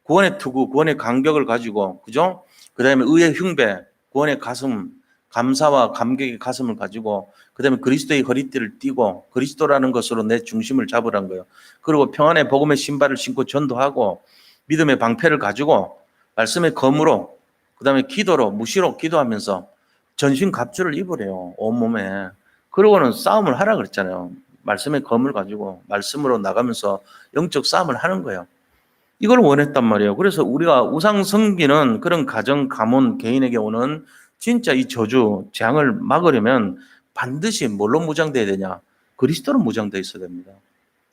구원의 투구, 구원의 간격을 가지고, 그죠? 그 다음에 의의 흉배, 구원의 가슴, 감사와 감격의 가슴을 가지고, 그 다음에 그리스도의 허리띠를 띠고, 그리스도라는 것으로 내 중심을 잡으란 거예요. 그리고 평안의 복음의 신발을 신고 전도하고, 믿음의 방패를 가지고, 말씀의 검으로, 그 다음에 기도로, 무시로 기도하면서 전신 갑주를 입으래요. 온몸에. 그러고는 싸움을 하라 그랬잖아요. 말씀의 검을 가지고 말씀으로 나가면서 영적 싸움을 하는 거예요. 이걸 원했단 말이에요. 그래서 우리가 우상 섬기는 그런 가정, 가문, 개인에게 오는 진짜 이 저주, 재앙을 막으려면 반드시 뭘로 무장돼야 되냐? 그리스도로 무장되어 있어야 됩니다.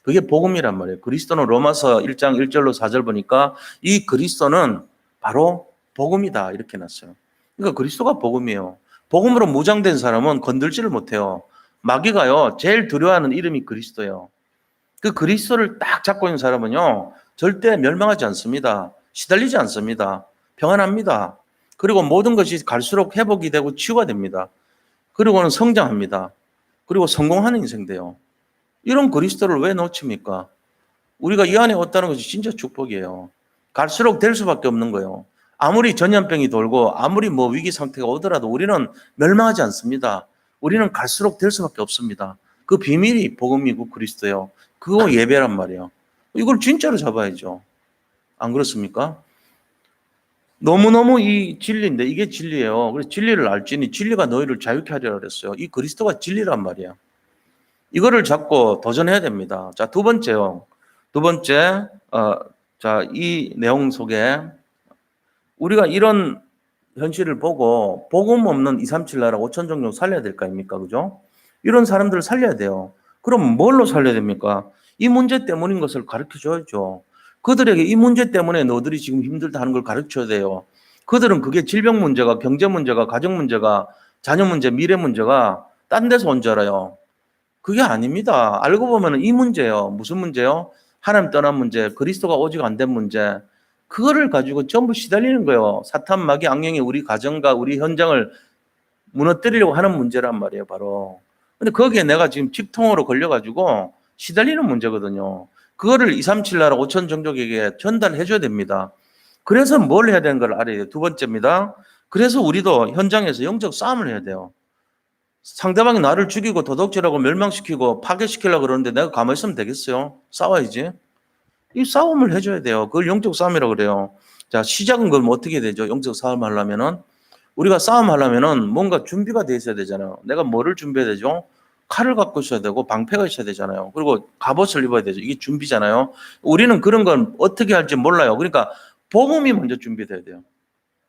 그게 복음이란 말이에요. 그리스도는 로마서 1장 1절로 4절 보니까 이 그리스도는 바로 복음이다 이렇게 놨어요. 그러니까 그리스도가 복음이에요. 복음으로 무장된 사람은 건들지를 못해요. 마귀가요, 제일 두려워하는 이름이 그리스도예요. 그 그리스도를 딱 잡고 있는 사람은요, 절대 멸망하지 않습니다. 시달리지 않습니다. 평안합니다. 그리고 모든 것이 갈수록 회복이 되고 치유가 됩니다. 그리고는 성장합니다. 그리고 성공하는 인생 돼요. 이런 그리스도를 왜 놓칩니까? 우리가 이 안에 없다는 것이 진짜 축복이에요. 갈수록 될 수밖에 없는 거예요. 아무리 전염병이 돌고 아무리 뭐 위기 상태가 오더라도 우리는 멸망하지 않습니다. 우리는 갈수록 될 수밖에 없습니다. 그 비밀이 복음이고 그리스도예요. 그거 예배란 말이에요. 이걸 진짜로 잡아야죠. 안 그렇습니까? 너무너무 이 진리인데 이게 진리예요. 그래서 진리를 알지니 진리가 너희를 자유케 하리라 그랬어요. 이 그리스도가 진리란 말이에요. 이거를 잡고 도전해야 됩니다. 자, 두 번째요. 두 번째, 자, 이 내용 속에 우리가 이런 현실을 보고 복음 없는 237 나라 5천 종족 살려야 될 거 아닙니까? 그죠? 이런 사람들을 살려야 돼요. 그럼 뭘로 살려야 됩니까? 이 문제 때문인 것을 가르쳐 줘야죠. 그들에게 이 문제 때문에 너들이 지금 힘들다 하는 걸 가르쳐야 돼요. 그들은 그게 질병 문제가, 경제 문제가, 가정 문제가, 자녀 문제, 미래 문제가 딴 데서 온 줄 알아요. 그게 아닙니다. 알고 보면 이 문제예요. 무슨 문제요? 하나님 떠난 문제, 그리스도가 오직 안 된 문제. 그거를 가지고 전부 시달리는 거예요. 사탄, 마귀, 악령이 우리 가정과 우리 현장을 무너뜨리려고 하는 문제란 말이에요, 바로. 근데 거기에 내가 지금 직통으로 걸려가지고 시달리는 문제거든요. 그거를 237 나라 5천 종족에게 전달해 줘야 됩니다. 그래서 뭘 해야 되는 걸 알아야 돼요. 두 번째입니다. 그래서 우리도 현장에서 영적 싸움을 해야 돼요. 상대방이 나를 죽이고 도둑질하고 멸망시키고 파괴시키려고 그러는데 내가 가만히 있으면 되겠어요? 싸워야지. 이 싸움을 해줘야 돼요. 그걸 영적 싸움이라고 그래요. 자, 시작은 그럼 어떻게 되죠? 영적 싸움 하려면은 우리가 싸움 하려면은 뭔가 준비가 돼 있어야 되잖아요. 내가 뭐를 준비해야 되죠? 칼을 갖고 있어야 되고 방패가 있어야 되잖아요. 그리고 갑옷을 입어야 되죠. 이게 준비잖아요. 우리는 그런 건 어떻게 할지 몰라요. 그러니까 복음이 먼저 준비돼야 돼요.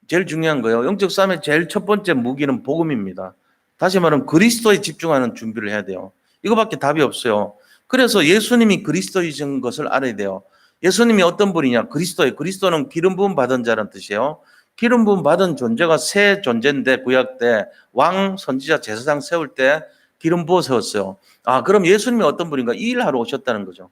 제일 중요한 거예요. 영적 싸움의 제일 첫 번째 무기는 복음입니다. 다시 말하면 그리스도에 집중하는 준비를 해야 돼요. 이거밖에 답이 없어요. 그래서 예수님이 그리스도이신 것을 알아야 돼요. 예수님이 어떤 분이냐? 그리스도예요. 그리스도는 기름 부음 받은 자라는 뜻이에요. 기름 부음 받은 존재가 새 존재인데 구약 때 왕, 선지자, 제사장 세울 때 기름 부어 세웠어요. 아, 그럼 예수님이 어떤 분인가? 이 일하러 오셨다는 거죠.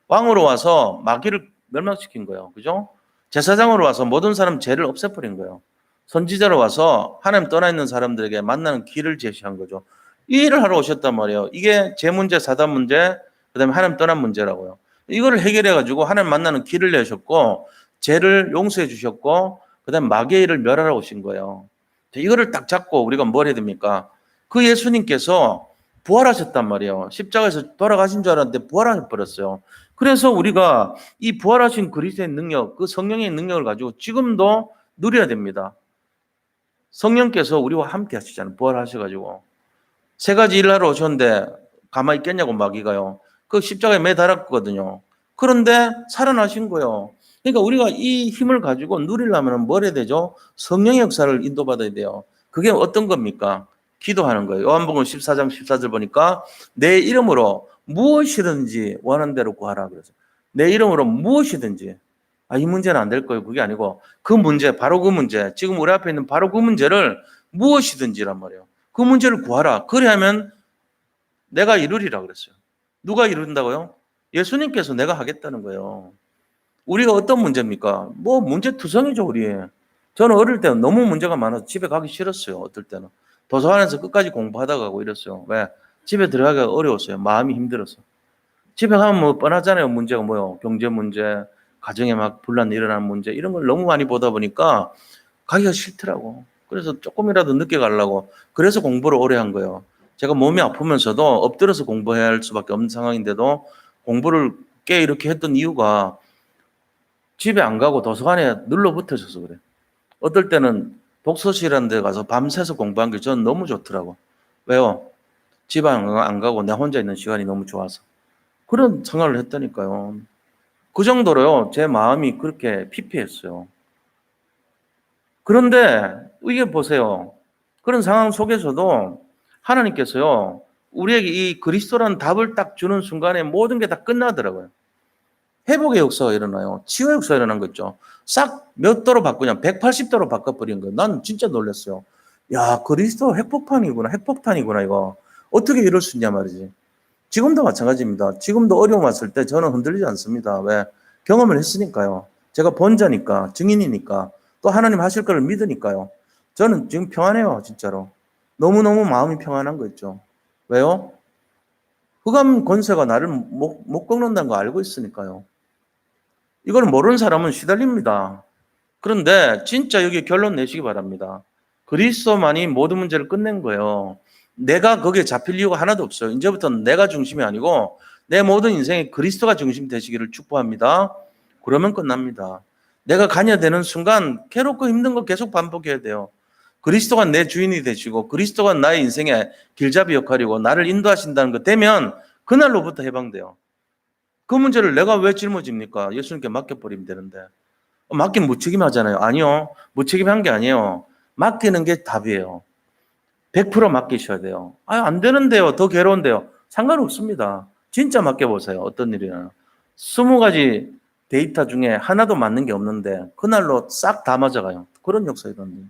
왕으로 와서 마귀를 멸망시킨 거예요. 그죠? 제사장으로 와서 모든 사람 죄를 없애버린 거예요. 선지자로 와서 하나님 떠나 있는 사람들에게 만나는 길을 제시한 거죠. 이 일을 하러 오셨단 말이에요. 이게 제 문제, 사단 문제, 그다음에 하나님 떠난 문제라고요. 이거를 해결해 가지고 하나님 만나는 길을 내셨고 죄를 용서해 주셨고 그다음에 마귀의 일을 멸하러 오신 거예요. 이거를 딱 잡고 우리가 뭘 해야 됩니까? 그 예수님께서 부활하셨단 말이에요. 십자가에서 돌아가신 줄 알았는데 부활하셔 버렸어요. 그래서 우리가 이 부활하신 그리스도의 능력, 그 성령의 능력을 가지고 지금도 누려야 됩니다. 성령께서 우리와 함께 하시잖아요. 부활하셔가지고. 세 가지 일을 하러 오셨는데 가만히 있겠냐고 마귀가요. 그 십자가에 매달았거든요. 그런데 살아나신 거예요. 그러니까 우리가 이 힘을 가지고 누리려면 뭘 해야 되죠? 성령의 역사를 인도받아야 돼요. 그게 어떤 겁니까? 기도하는 거예요. 요한복음 14장 14절 보니까 내 이름으로 무엇이든지 원하는 대로 구하라 그래서 내 이름으로 무엇이든지 이 문제는 안 될 거예요. 그게 아니고 그 문제, 바로 그 문제, 지금 우리 앞에 있는 바로 그 문제를 무엇이든지란 말이에요. 그 문제를 구하라. 그래야면 내가 이루리라 그랬어요. 누가 이룬다고요? 예수님께서 내가 하겠다는 거예요. 우리가 어떤 문제입니까? 뭐 문제투성이죠, 우리. 저는 어릴 때는 너무 문제가 많아서 집에 가기 싫었어요. 어떨 때는. 도서관에서 끝까지 공부하다가 가고 이랬어요. 왜? 집에 들어가기가 어려웠어요. 마음이 힘들어서. 집에 가면 뭐 뻔하잖아요. 문제가 뭐요? 경제 문제, 가정에 막 분란 일어나는 문제 이런 걸 너무 많이 보다 보니까 가기가 싫더라고. 그래서 조금이라도 늦게 가려고. 그래서 공부를 오래 한 거예요. 제가 몸이 아프면서도 엎드려서 공부해야 할 수밖에 없는 상황인데도 공부를 꽤 이렇게 했던 이유가 집에 안 가고 도서관에 눌러붙어 있어서 그래. 어떨 때는 독서실이라는 데 가서 밤새서 공부한 게 저는 너무 좋더라고. 왜요? 집에 안 가고 내 혼자 있는 시간이 너무 좋아서. 그런 생활을 했다니까요. 그 정도로요, 제 마음이 그렇게 피폐했어요. 그런데 이게 보세요. 그런 상황 속에서도 하나님께서요, 우리에게 이 그리스도라는 답을 딱 주는 순간에 모든 게 다 끝나더라고요. 회복의 역사가 일어나요. 치유의 역사가 일어난 거 있죠. 싹 몇 도로 바꾸냐? 180도로 바꿔버린 거예요. 난 진짜 놀랐어요. 야, 그리스도 핵폭탄이구나, 핵폭탄이구나, 이거. 어떻게 이럴 수 있냐 말이지. 지금도 마찬가지입니다. 지금도 어려움 왔을 때 저는 흔들리지 않습니다. 왜? 경험을 했으니까요. 제가 본자니까, 증인이니까, 또 하나님 하실 거를 믿으니까요. 저는 지금 평안해요, 진짜로. 너무너무 마음이 평안한 거 있죠. 왜요? 흑암 권세가 나를 못 꺾는다는 거 알고 있으니까요. 이걸 모르는 사람은 시달립니다. 그런데 진짜 여기 결론 내시기 바랍니다. 그리스도만이 모든 문제를 끝낸 거예요. 내가 거기에 잡힐 이유가 하나도 없어요. 이제부터는 내가 중심이 아니고 내 모든 인생에 그리스도가 중심 되시기를 축복합니다. 그러면 끝납니다. 내가 관여되는 순간 괴롭고 힘든 거 계속 반복해야 돼요. 그리스도가 내 주인이 되시고 그리스도가 나의 인생의 길잡이 역할이고 나를 인도하신다는 거 되면 그날로부터 해방돼요. 그 문제를 내가 왜 짊어집니까? 예수님께 맡겨버리면 되는데. 맡기면 무책임하잖아요. 아니요. 무책임한 게 아니에요. 맡기는 게 답이에요. 100% 맡기셔야 돼요. 안 되는데요. 더 괴로운데요. 상관없습니다. 진짜 맡겨보세요. 어떤 일이나. 20가지 데이터 중에 하나도 맞는 게 없는데 그날로 싹 다 맞아가요. 그런 역사가 일어납니다.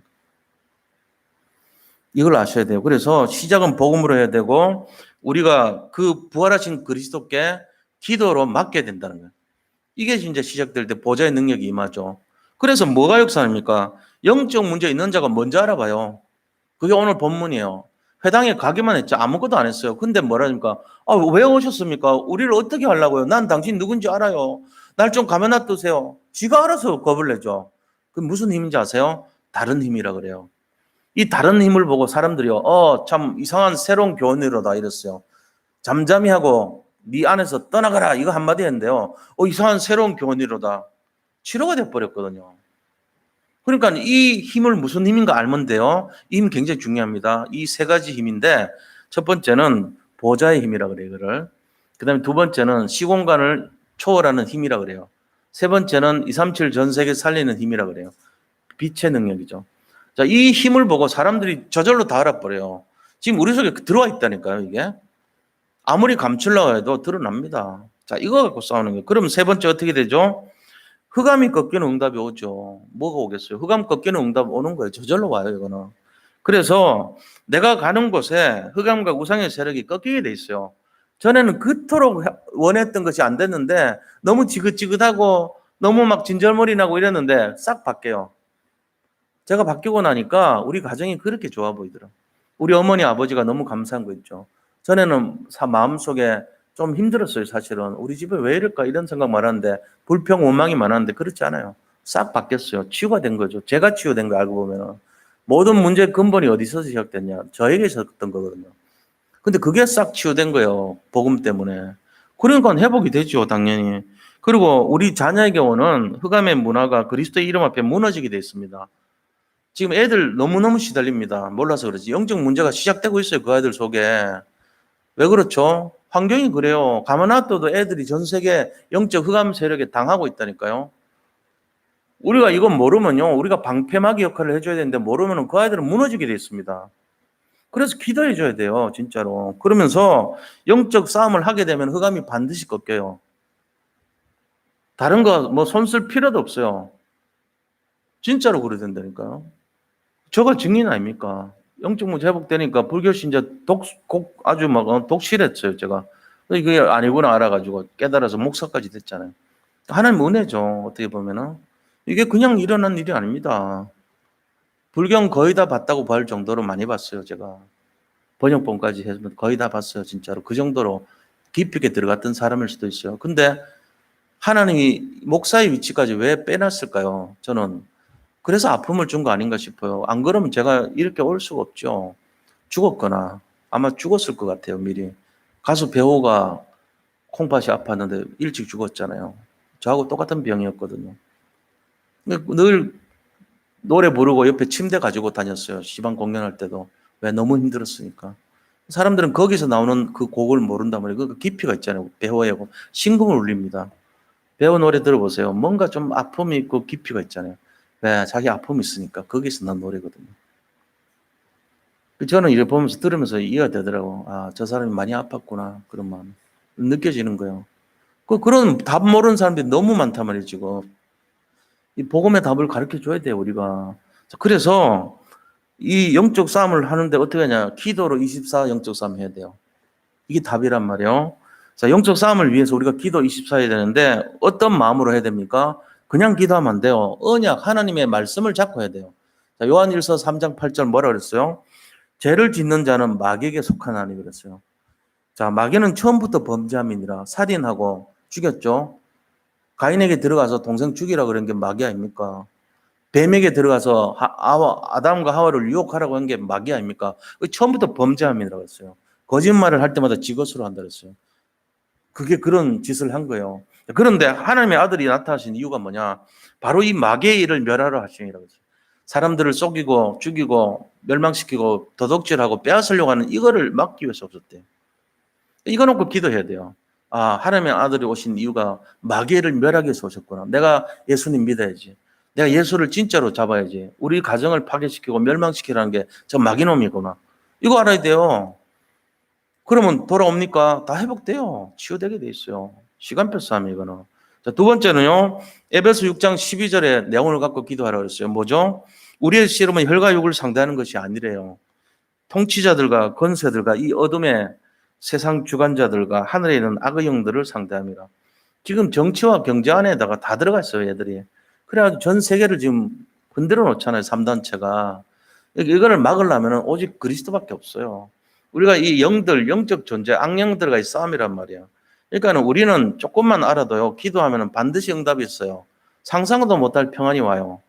이걸 아셔야 돼요. 그래서 시작은 복음으로 해야 되고 우리가 그 부활하신 그리스도께 기도로 맡겨야 된다는 거예요. 이게 이제 시작될 때 보좌의 능력이 임하죠. 그래서 뭐가 역사입니까? 영적 문제 있는 자가 먼저 알아봐요. 그게 오늘 본문이에요. 회당에 가기만 했죠. 아무것도 안 했어요. 근데 뭐라니까? 왜 오셨습니까? 우리를 어떻게 하려고요? 난 당신 누군지 알아요. 날 좀 가만 놔두세요. 지가 알아서 겁을 내죠. 그 무슨 힘인지 아세요? 다른 힘이라 그래요. 이 다른 힘을 보고 사람들이요. 참 이상한 새로운 교훈이로다 이랬어요. 잠잠히 하고 네 안에서 떠나가라 이거 한마디 했는데요. 이상한 새로운 교훈이로다. 치료가 돼버렸거든요. 그러니까 이 힘을 무슨 힘인가 알면 돼요. 이 힘 굉장히 중요합니다. 이 세 가지 힘인데 첫 번째는 보좌의 힘이라 그래요. 이거를. 그다음에 두 번째는 시공간을 초월하는 힘이라 그래요. 세 번째는 237 전 세계 살리는 힘이라 그래요. 빛의 능력이죠. 자, 이 힘을 보고 사람들이 저절로 다 알아버려요. 지금 우리 속에 들어와 있다니까요, 이게. 아무리 감추려고 해도 드러납니다. 자, 이거 갖고 싸우는 거예요. 그럼 세 번째 어떻게 되죠? 흑암이 꺾이는 응답이 오죠. 뭐가 오겠어요? 흑암 꺾이는 응답 오는 거예요. 저절로 와요, 이거는. 그래서 내가 가는 곳에 흑암과 우상의 세력이 꺾이게 돼 있어요. 전에는 그토록 원했던 것이 안 됐는데 너무 지긋지긋하고 너무 막 진절머리 나고 이랬는데 싹 바뀌어요. 제가 바뀌고 나니까 우리 가정이 그렇게 좋아 보이더라. 우리 어머니 아버지가 너무 감사한 거 있죠. 전에는 마음속에 좀 힘들었어요, 사실은. 우리 집에 왜 이럴까 이런 생각 많았는데 불평 원망이 많았는데 그렇지 않아요. 싹 바뀌었어요. 치유가 된 거죠. 제가 치유된 거 알고 보면은 모든 문제의 근본이 어디서 시작됐냐? 저에게 있었던 거거든요. 근데 그게 싹 치유된 거예요. 복음 때문에. 그러니까 회복이 되죠, 당연히. 그리고 우리 자녀에게 오는 흑암의 문화가 그리스도의 이름 앞에 무너지게 돼 있습니다. 지금 애들 너무너무 시달립니다. 몰라서 그러지. 영적 문제가 시작되고 있어요. 그 아이들 속에. 왜 그렇죠? 환경이 그래요. 가만 놔둬도 애들이 전 세계 영적 흑암 세력에 당하고 있다니까요. 우리가 이건 모르면요. 우리가 방패막이 역할을 해줘야 되는데 모르면 그 아이들은 무너지게 돼 있습니다. 그래서 기도해 줘야 돼요. 진짜로. 그러면서 영적 싸움을 하게 되면 흑암이 반드시 꺾여요. 다른 거 뭐 손 쓸 필요도 없어요. 진짜로 그래야 된다니까요. 저가 증인 아닙니까? 영적 문제 회복되니까 불교 신자 아주 막 독실했어요, 제가. 이게 아니구나 알아가지고 깨달아서 목사까지 됐잖아요. 하나님 은혜죠, 어떻게 보면은. 이게 그냥 일어난 일이 아닙니다. 불경 거의 다 봤다고 볼 정도로 많이 봤어요, 제가. 번역본까지 해서 거의 다 봤어요, 진짜로. 그 정도로 깊이 있게 들어갔던 사람일 수도 있어요. 근데 하나님이 목사의 위치까지 왜 빼놨을까요? 저는 그래서 아픔을 준 거 아닌가 싶어요. 안 그러면 제가 이렇게 올 수가 없죠. 죽었거나 아마 죽었을 것 같아요, 미리. 가수 배우가 콩팥이 아팠는데 일찍 죽었잖아요. 저하고 똑같은 병이었거든요. 늘 노래 부르고 옆에 침대 가지고 다녔어요. 시방 공연할 때도. 왜? 너무 힘들었으니까. 사람들은 거기서 나오는 그 곡을 모른단 말이에요. 그 깊이가 있잖아요. 배워야 하고. 신금을 울립니다. 배우 노래 들어보세요. 뭔가 좀 아픔이 있고 깊이가 있잖아요. 왜? 자기 아픔이 있으니까. 거기서 난 노래거든요. 저는 이걸 보면서 들으면서 이해가 되더라고. 저 사람이 많이 아팠구나. 그런 마음. 느껴지는 거예요. 그런 답 모르는 사람들이 너무 많단 말이에요, 지금. 이 복음의 답을 가르쳐 줘야 돼요, 우리가. 그래서 이 영적 싸움을 하는데 어떻게 하냐? 기도로 24 영적 싸움 해야 돼요. 이게 답이란 말이에요. 자, 영적 싸움을 위해서 우리가 기도 24 해야 되는데 어떤 마음으로 해야 됩니까? 그냥 기도하면 안 돼요. 언약, 하나님의 말씀을 잡고 해야 돼요. 자, 요한일서 3장 8절 뭐라 그랬어요? 죄를 짓는 자는 마귀에게 속하나니 그랬어요. 자, 마귀는 처음부터 범죄함이니라 살인하고 죽였죠. 가인에게 들어가서 동생 죽이라 그런 게 마귀 아닙니까? 뱀에게 들어가서 아담과 하와를 유혹하라고 한 게 마귀 아닙니까? 처음부터 범죄함이라고 했어요. 거짓말을 할 때마다 지 것으로 한다 그랬어요. 그게 그런 짓을 한 거예요. 그런데 하나님의 아들이 나타나신 이유가 뭐냐? 바로 이 마귀의 일을 멸하러 하시니라고 했어요. 사람들을 속이고 죽이고 멸망시키고 도둑질하고 빼앗으려고 하는 이거를 막기 위해서 없었대요. 이거 놓고 기도해야 돼요. 아, 하나님의 아들이 오신 이유가 마귀를 멸하기 위해서 오셨구나. 내가 예수님 믿어야지. 내가 예수를 진짜로 잡아야지. 우리 가정을 파괴시키고 멸망시키라는 게 저 마귀놈이구나. 이거 알아야 돼요. 그러면 돌아옵니까? 다 회복돼요. 치유되게 돼 있어요. 시간표 싸움이 이거는. 자, 두 번째는요. 에베소 6장 12절의 내용을 갖고 기도하라고 했어요. 뭐죠? 우리의 씨름은 혈과 육을 상대하는 것이 아니래요. 통치자들과 권세들과 이 어둠의 세상 주관자들과 하늘에 있는 악의 영들을 상대합니다. 지금 정치와 경제 안에다가 다 들어가 있어요, 얘들이. 그래가지고 전 세계를 지금 흔들어 놓잖아요, 3단체가. 이거를 막으려면 오직 그리스도밖에 없어요. 우리가 이 영들, 영적 존재, 악령들과의 싸움이란 말이야. 그러니까 우리는 조금만 알아도요, 기도하면 반드시 응답이 있어요. 상상도 못할 평안이 와요.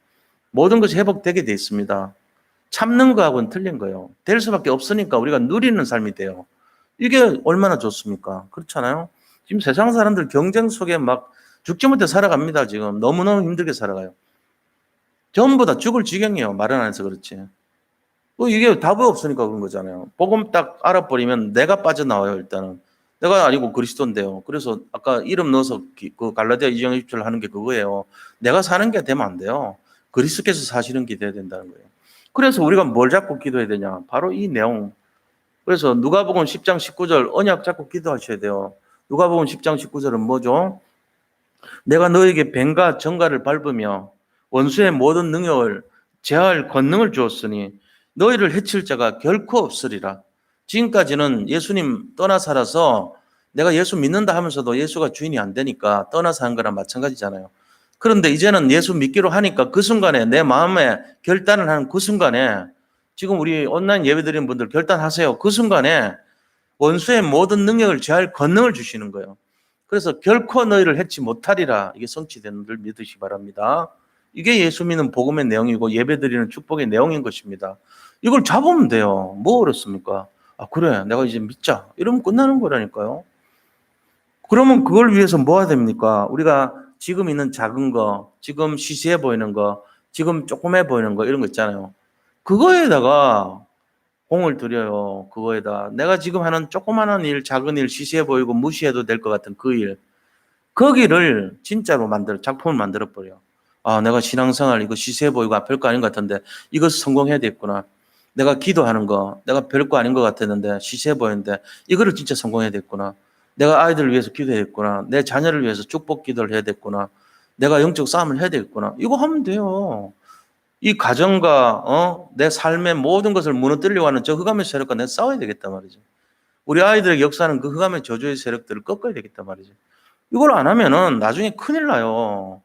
모든 것이 회복되게 돼 있습니다. 참는 거하고는 틀린 거예요. 될 수밖에 없으니까 우리가 누리는 삶이 돼요. 이게 얼마나 좋습니까? 그렇잖아요. 지금 세상 사람들 경쟁 속에 막 죽지 못해 살아갑니다. 지금 너무너무 힘들게 살아가요. 전부 다 죽을 지경이에요. 말은 안 해서 그렇지. 이게 답이 없으니까 그런 거잖아요. 복음 딱 알아버리면 내가 빠져나와요. 일단은 내가 아니고 그리스도인데요. 그래서 아까 이름 넣어서 그 갈라디아 2장 20절 하는 게 그거예요. 내가 사는 게 되면 안 돼요. 그리스도께서 사시는 게 돼야 된다는 거예요. 그래서 우리가 뭘 잡고 기도해야 되냐? 바로 이 내용. 그래서 누가복음 10장 19절 언약 잡고 기도하셔야 돼요. 누가복음 10장 19절은 뭐죠? 내가 너에게 뱀과 정갈을 밟으며 원수의 모든 능력을 제할 권능을 주었으니 너희를 해칠 자가 결코 없으리라. 지금까지는 예수님 떠나 살아서 내가 예수 믿는다 하면서도 예수가 주인이 안 되니까 떠나 사는 거랑 마찬가지잖아요. 그런데 이제는 예수 믿기로 하니까 그 순간에 내 마음에 결단을 하는 그 순간에 지금 우리 온라인 예배 드리는 분들 결단하세요. 그 순간에 원수의 모든 능력을 제할 권능을 주시는 거예요. 그래서 결코 너희를 해치 못하리라. 이게 성취되는 줄 믿으시기 바랍니다. 이게 예수 믿는 복음의 내용이고 예배 드리는 축복의 내용인 것입니다. 이걸 잡으면 돼요. 뭐 어렵습니까? 아, 그래. 내가 이제 믿자. 이러면 끝나는 거라니까요. 그러면 그걸 위해서 뭐 해야 됩니까? 우리가 지금 있는 작은 거, 지금 시시해 보이는 거, 지금 조그매 보이는 거 이런 거 있잖아요. 그거에다가 공을 들여요. 그거에다 내가 지금 하는 조그마한 일, 작은 일, 시시해 보이고 무시해도 될 것 같은 그 일, 거기를 진짜로 작품을 만들어 버려. 아, 내가 신앙생활 이거 시시해 보이고 별거 아닌 것 같은데 이거 성공해야 되겠구나. 내가 기도하는 거 내가 별거 아닌 것 같았는데 시시해 보이는데 이거를 진짜 성공해야 되겠구나. 내가 아이들을 위해서 기도해야겠구나. 내 자녀를 위해서 축복 기도를 해야 되겠구나. 내가 영적 싸움을 해야 되겠구나. 이거 하면 돼요. 이 가정과 내 삶의 모든 것을 무너뜨리려고 하는 저 흑암의 세력과 내가 싸워야 되겠단 말이죠. 우리 아이들에게 역사하는 그 흑암의 저주의 세력들을 꺾어야 되겠단 말이죠. 이걸 안 하면은 나중에 큰일 나요.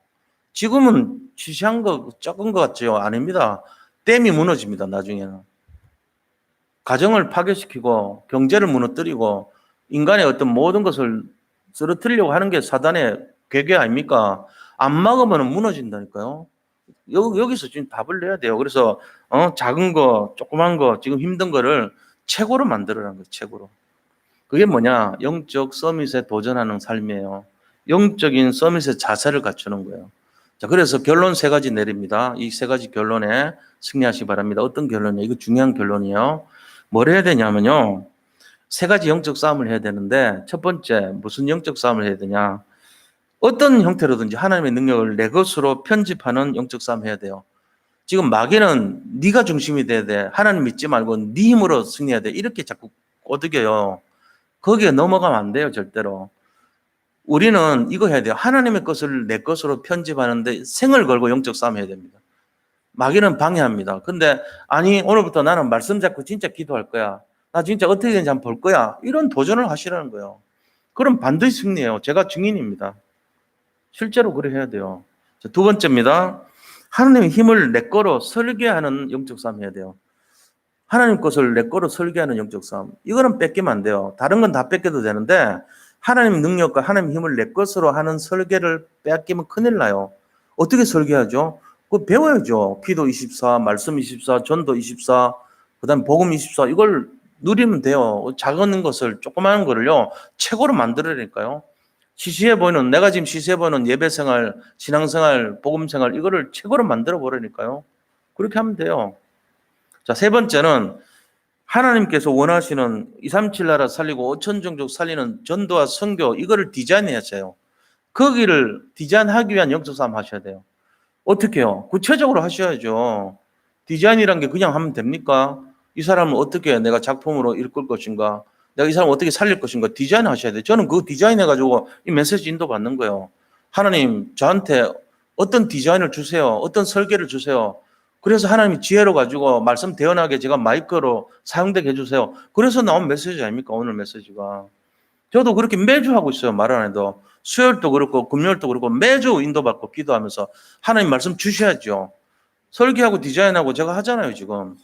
지금은 시시한 거 적은 것 같죠? 아닙니다. 댐이 무너집니다. 나중에는. 가정을 파괴시키고 경제를 무너뜨리고 인간의 어떤 모든 것을 쓰러뜨리려고 하는 게 사단의 괴계 아닙니까? 안 막으면 무너진다니까요. 여기서 지금 답을 내야 돼요. 그래서 작은 거, 조그만 거, 지금 힘든 거를 최고로 만들어라는 거예요. 최고로. 그게 뭐냐? 영적 서밋에 도전하는 삶이에요. 영적인 서밋의 자세를 갖추는 거예요. 자, 그래서 결론 세 가지 내립니다. 이 세 가지 결론에 승리하시기 바랍니다. 어떤 결론이에요? 이거 중요한 결론이에요. 뭘 해야 되냐면요. 세 가지 영적 싸움을 해야 되는데 첫 번째 무슨 영적 싸움을 해야 되냐? 어떤 형태로든지 하나님의 능력을 내 것으로 편집하는 영적 싸움 해야 돼요. 지금 마귀는 네가 중심이 돼야 돼. 하나님 믿지 말고 네 힘으로 승리해야 돼. 이렇게 자꾸 꼬드겨요. 거기에 넘어가면 안 돼요. 절대로. 우리는 이거 해야 돼요. 하나님의 것을 내 것으로 편집하는데 생을 걸고 영적 싸움 해야 됩니다. 마귀는 방해합니다. 근데 아니 오늘부터 나는 말씀 잡고 진짜 기도할 거야. 나 진짜 어떻게 되는지 한번 볼 거야. 이런 도전을 하시라는 거예요. 그럼 반드시 승리해요. 제가 증인입니다. 실제로 그래 해야 돼요. 자, 두 번째입니다. 하나님의 힘을 내 거로 설계하는 영적 싸움 해야 돼요. 하나님 것을 내 거로 설계하는 영적 싸움. 이거는 뺏기면 안 돼요. 다른 건 다 뺏겨도 되는데 하나님 능력과 하나님 힘을 내 것으로 하는 설계를 빼앗기면 큰일 나요. 어떻게 설계하죠? 그거 배워야죠. 기도 24, 말씀 24, 전도 24, 그다음 복음 24 이걸 누리면 돼요. 작은 것을 조그마한 거를요 최고로 만들어내니까요. 시시해 보이는 내가 지금 시시해 보이는 예배 생활, 신앙 생활, 복음 생활 이거를 최고로 만들어 버리니까요. 그렇게 하면 돼요. 자, 세 번째는 하나님께서 원하시는 237 나라 살리고 5천 종족 살리는 전도와 선교 이거를 디자인해야죠. 거기를 디자인하기 위한 영적 싸움 하셔야 돼요. 어떻게 해요? 구체적으로 하셔야죠. 디자인이란 게 그냥 하면 됩니까? 이 사람을 어떻게 내가 작품으로 이끌 것인가? 내가 이 사람을 어떻게 살릴 것인가? 디자인 하셔야 돼요. 저는 그 디자인해가지고 이 메시지 인도 받는 거예요. 하나님 저한테 어떤 디자인을 주세요. 어떤 설계를 주세요. 그래서 하나님이 지혜로 가지고 말씀 대언하게 제가 마이크로 사용되게 해주세요. 그래서 나온 메시지 아닙니까? 오늘 메시지가. 저도 그렇게 매주 하고 있어요. 말 안 해도. 수요일도 그렇고 금요일도 그렇고 매주 인도받고 기도하면서 하나님 말씀 주셔야죠. 설계하고 디자인하고 제가 하잖아요. 지금.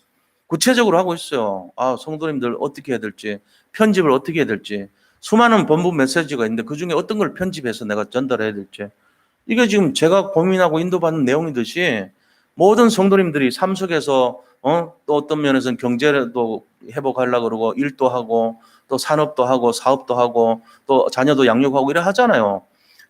구체적으로 하고 있어요. 아, 성도님들 어떻게 해야 될지, 편집을 어떻게 해야 될지. 수많은 본부 메시지가 있는데 그중에 어떤 걸 편집해서 내가 전달해야 될지. 이게 지금 제가 고민하고 인도받는 내용이듯이 모든 성도님들이 삶 속에서 또 어떤 면에서는 경제도 회복하려고 그러고 일도 하고 또 산업도 하고 사업도 하고 또 자녀도 양육하고 이래 하잖아요.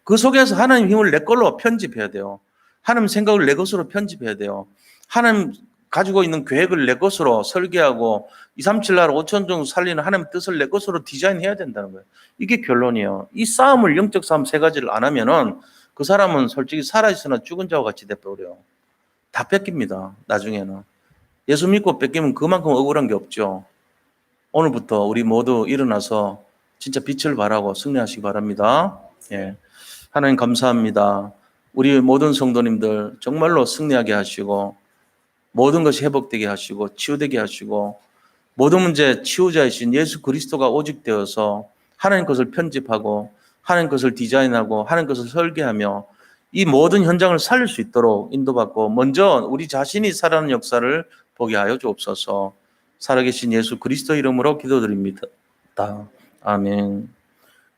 그 속에서 하나님 힘을 내 걸로 편집해야 돼요. 하나님 생각을 내 것으로 편집해야 돼요. 하나님 가지고 있는 계획을 내 것으로 설계하고 237 나라 5천 정도 살리는 하나님 뜻을 내 것으로 디자인해야 된다는 거예요. 이게 결론이에요. 이 싸움을 영적 싸움 세 가지를 안 하면은 그 사람은 솔직히 살아있으나 죽은 자와 같이 돼버려요. 다 뺏깁니다. 나중에는. 예수 믿고 뺏기면 그만큼 억울한 게 없죠. 오늘부터 우리 모두 일어나서 진짜 빛을 발하고 승리하시기 바랍니다. 예. 하나님 감사합니다. 우리 모든 성도님들 정말로 승리하게 하시고 모든 것이 회복되게 하시고 치유되게 하시고 모든 문제 치유자이신 예수 그리스도가 오직 되어서 하나님 것을 편집하고 하나님 것을 디자인하고 하나님 것을 설계하며 이 모든 현장을 살릴 수 있도록 인도받고 먼저 우리 자신이 살아가는 역사를 보게 하여 주옵소서. 살아계신 예수 그리스도 이름으로 기도드립니다. 아멘.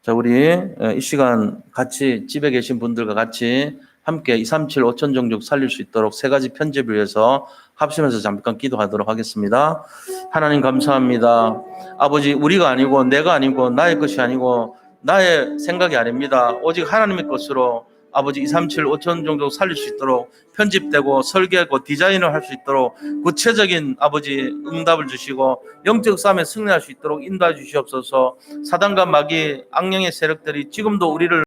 자, 우리 이 시간 같이 집에 계신 분들과 같이 함께 237 5천 종족 살릴 수 있도록 세 가지 편집을 위해서 합심해서 잠깐 기도하도록 하겠습니다. 하나님 감사합니다. 아버지 우리가 아니고 내가 아니고 나의 것이 아니고 나의 생각이 아닙니다. 오직 하나님의 것으로 아버지 237 5천 종족 살릴 수 있도록 편집되고 설계하고 디자인을 할 수 있도록 구체적인 아버지 응답을 주시고 영적 싸움에 승리할 수 있도록 인도해 주시옵소서. 사단과 마귀 악령의 세력들이 지금도 우리를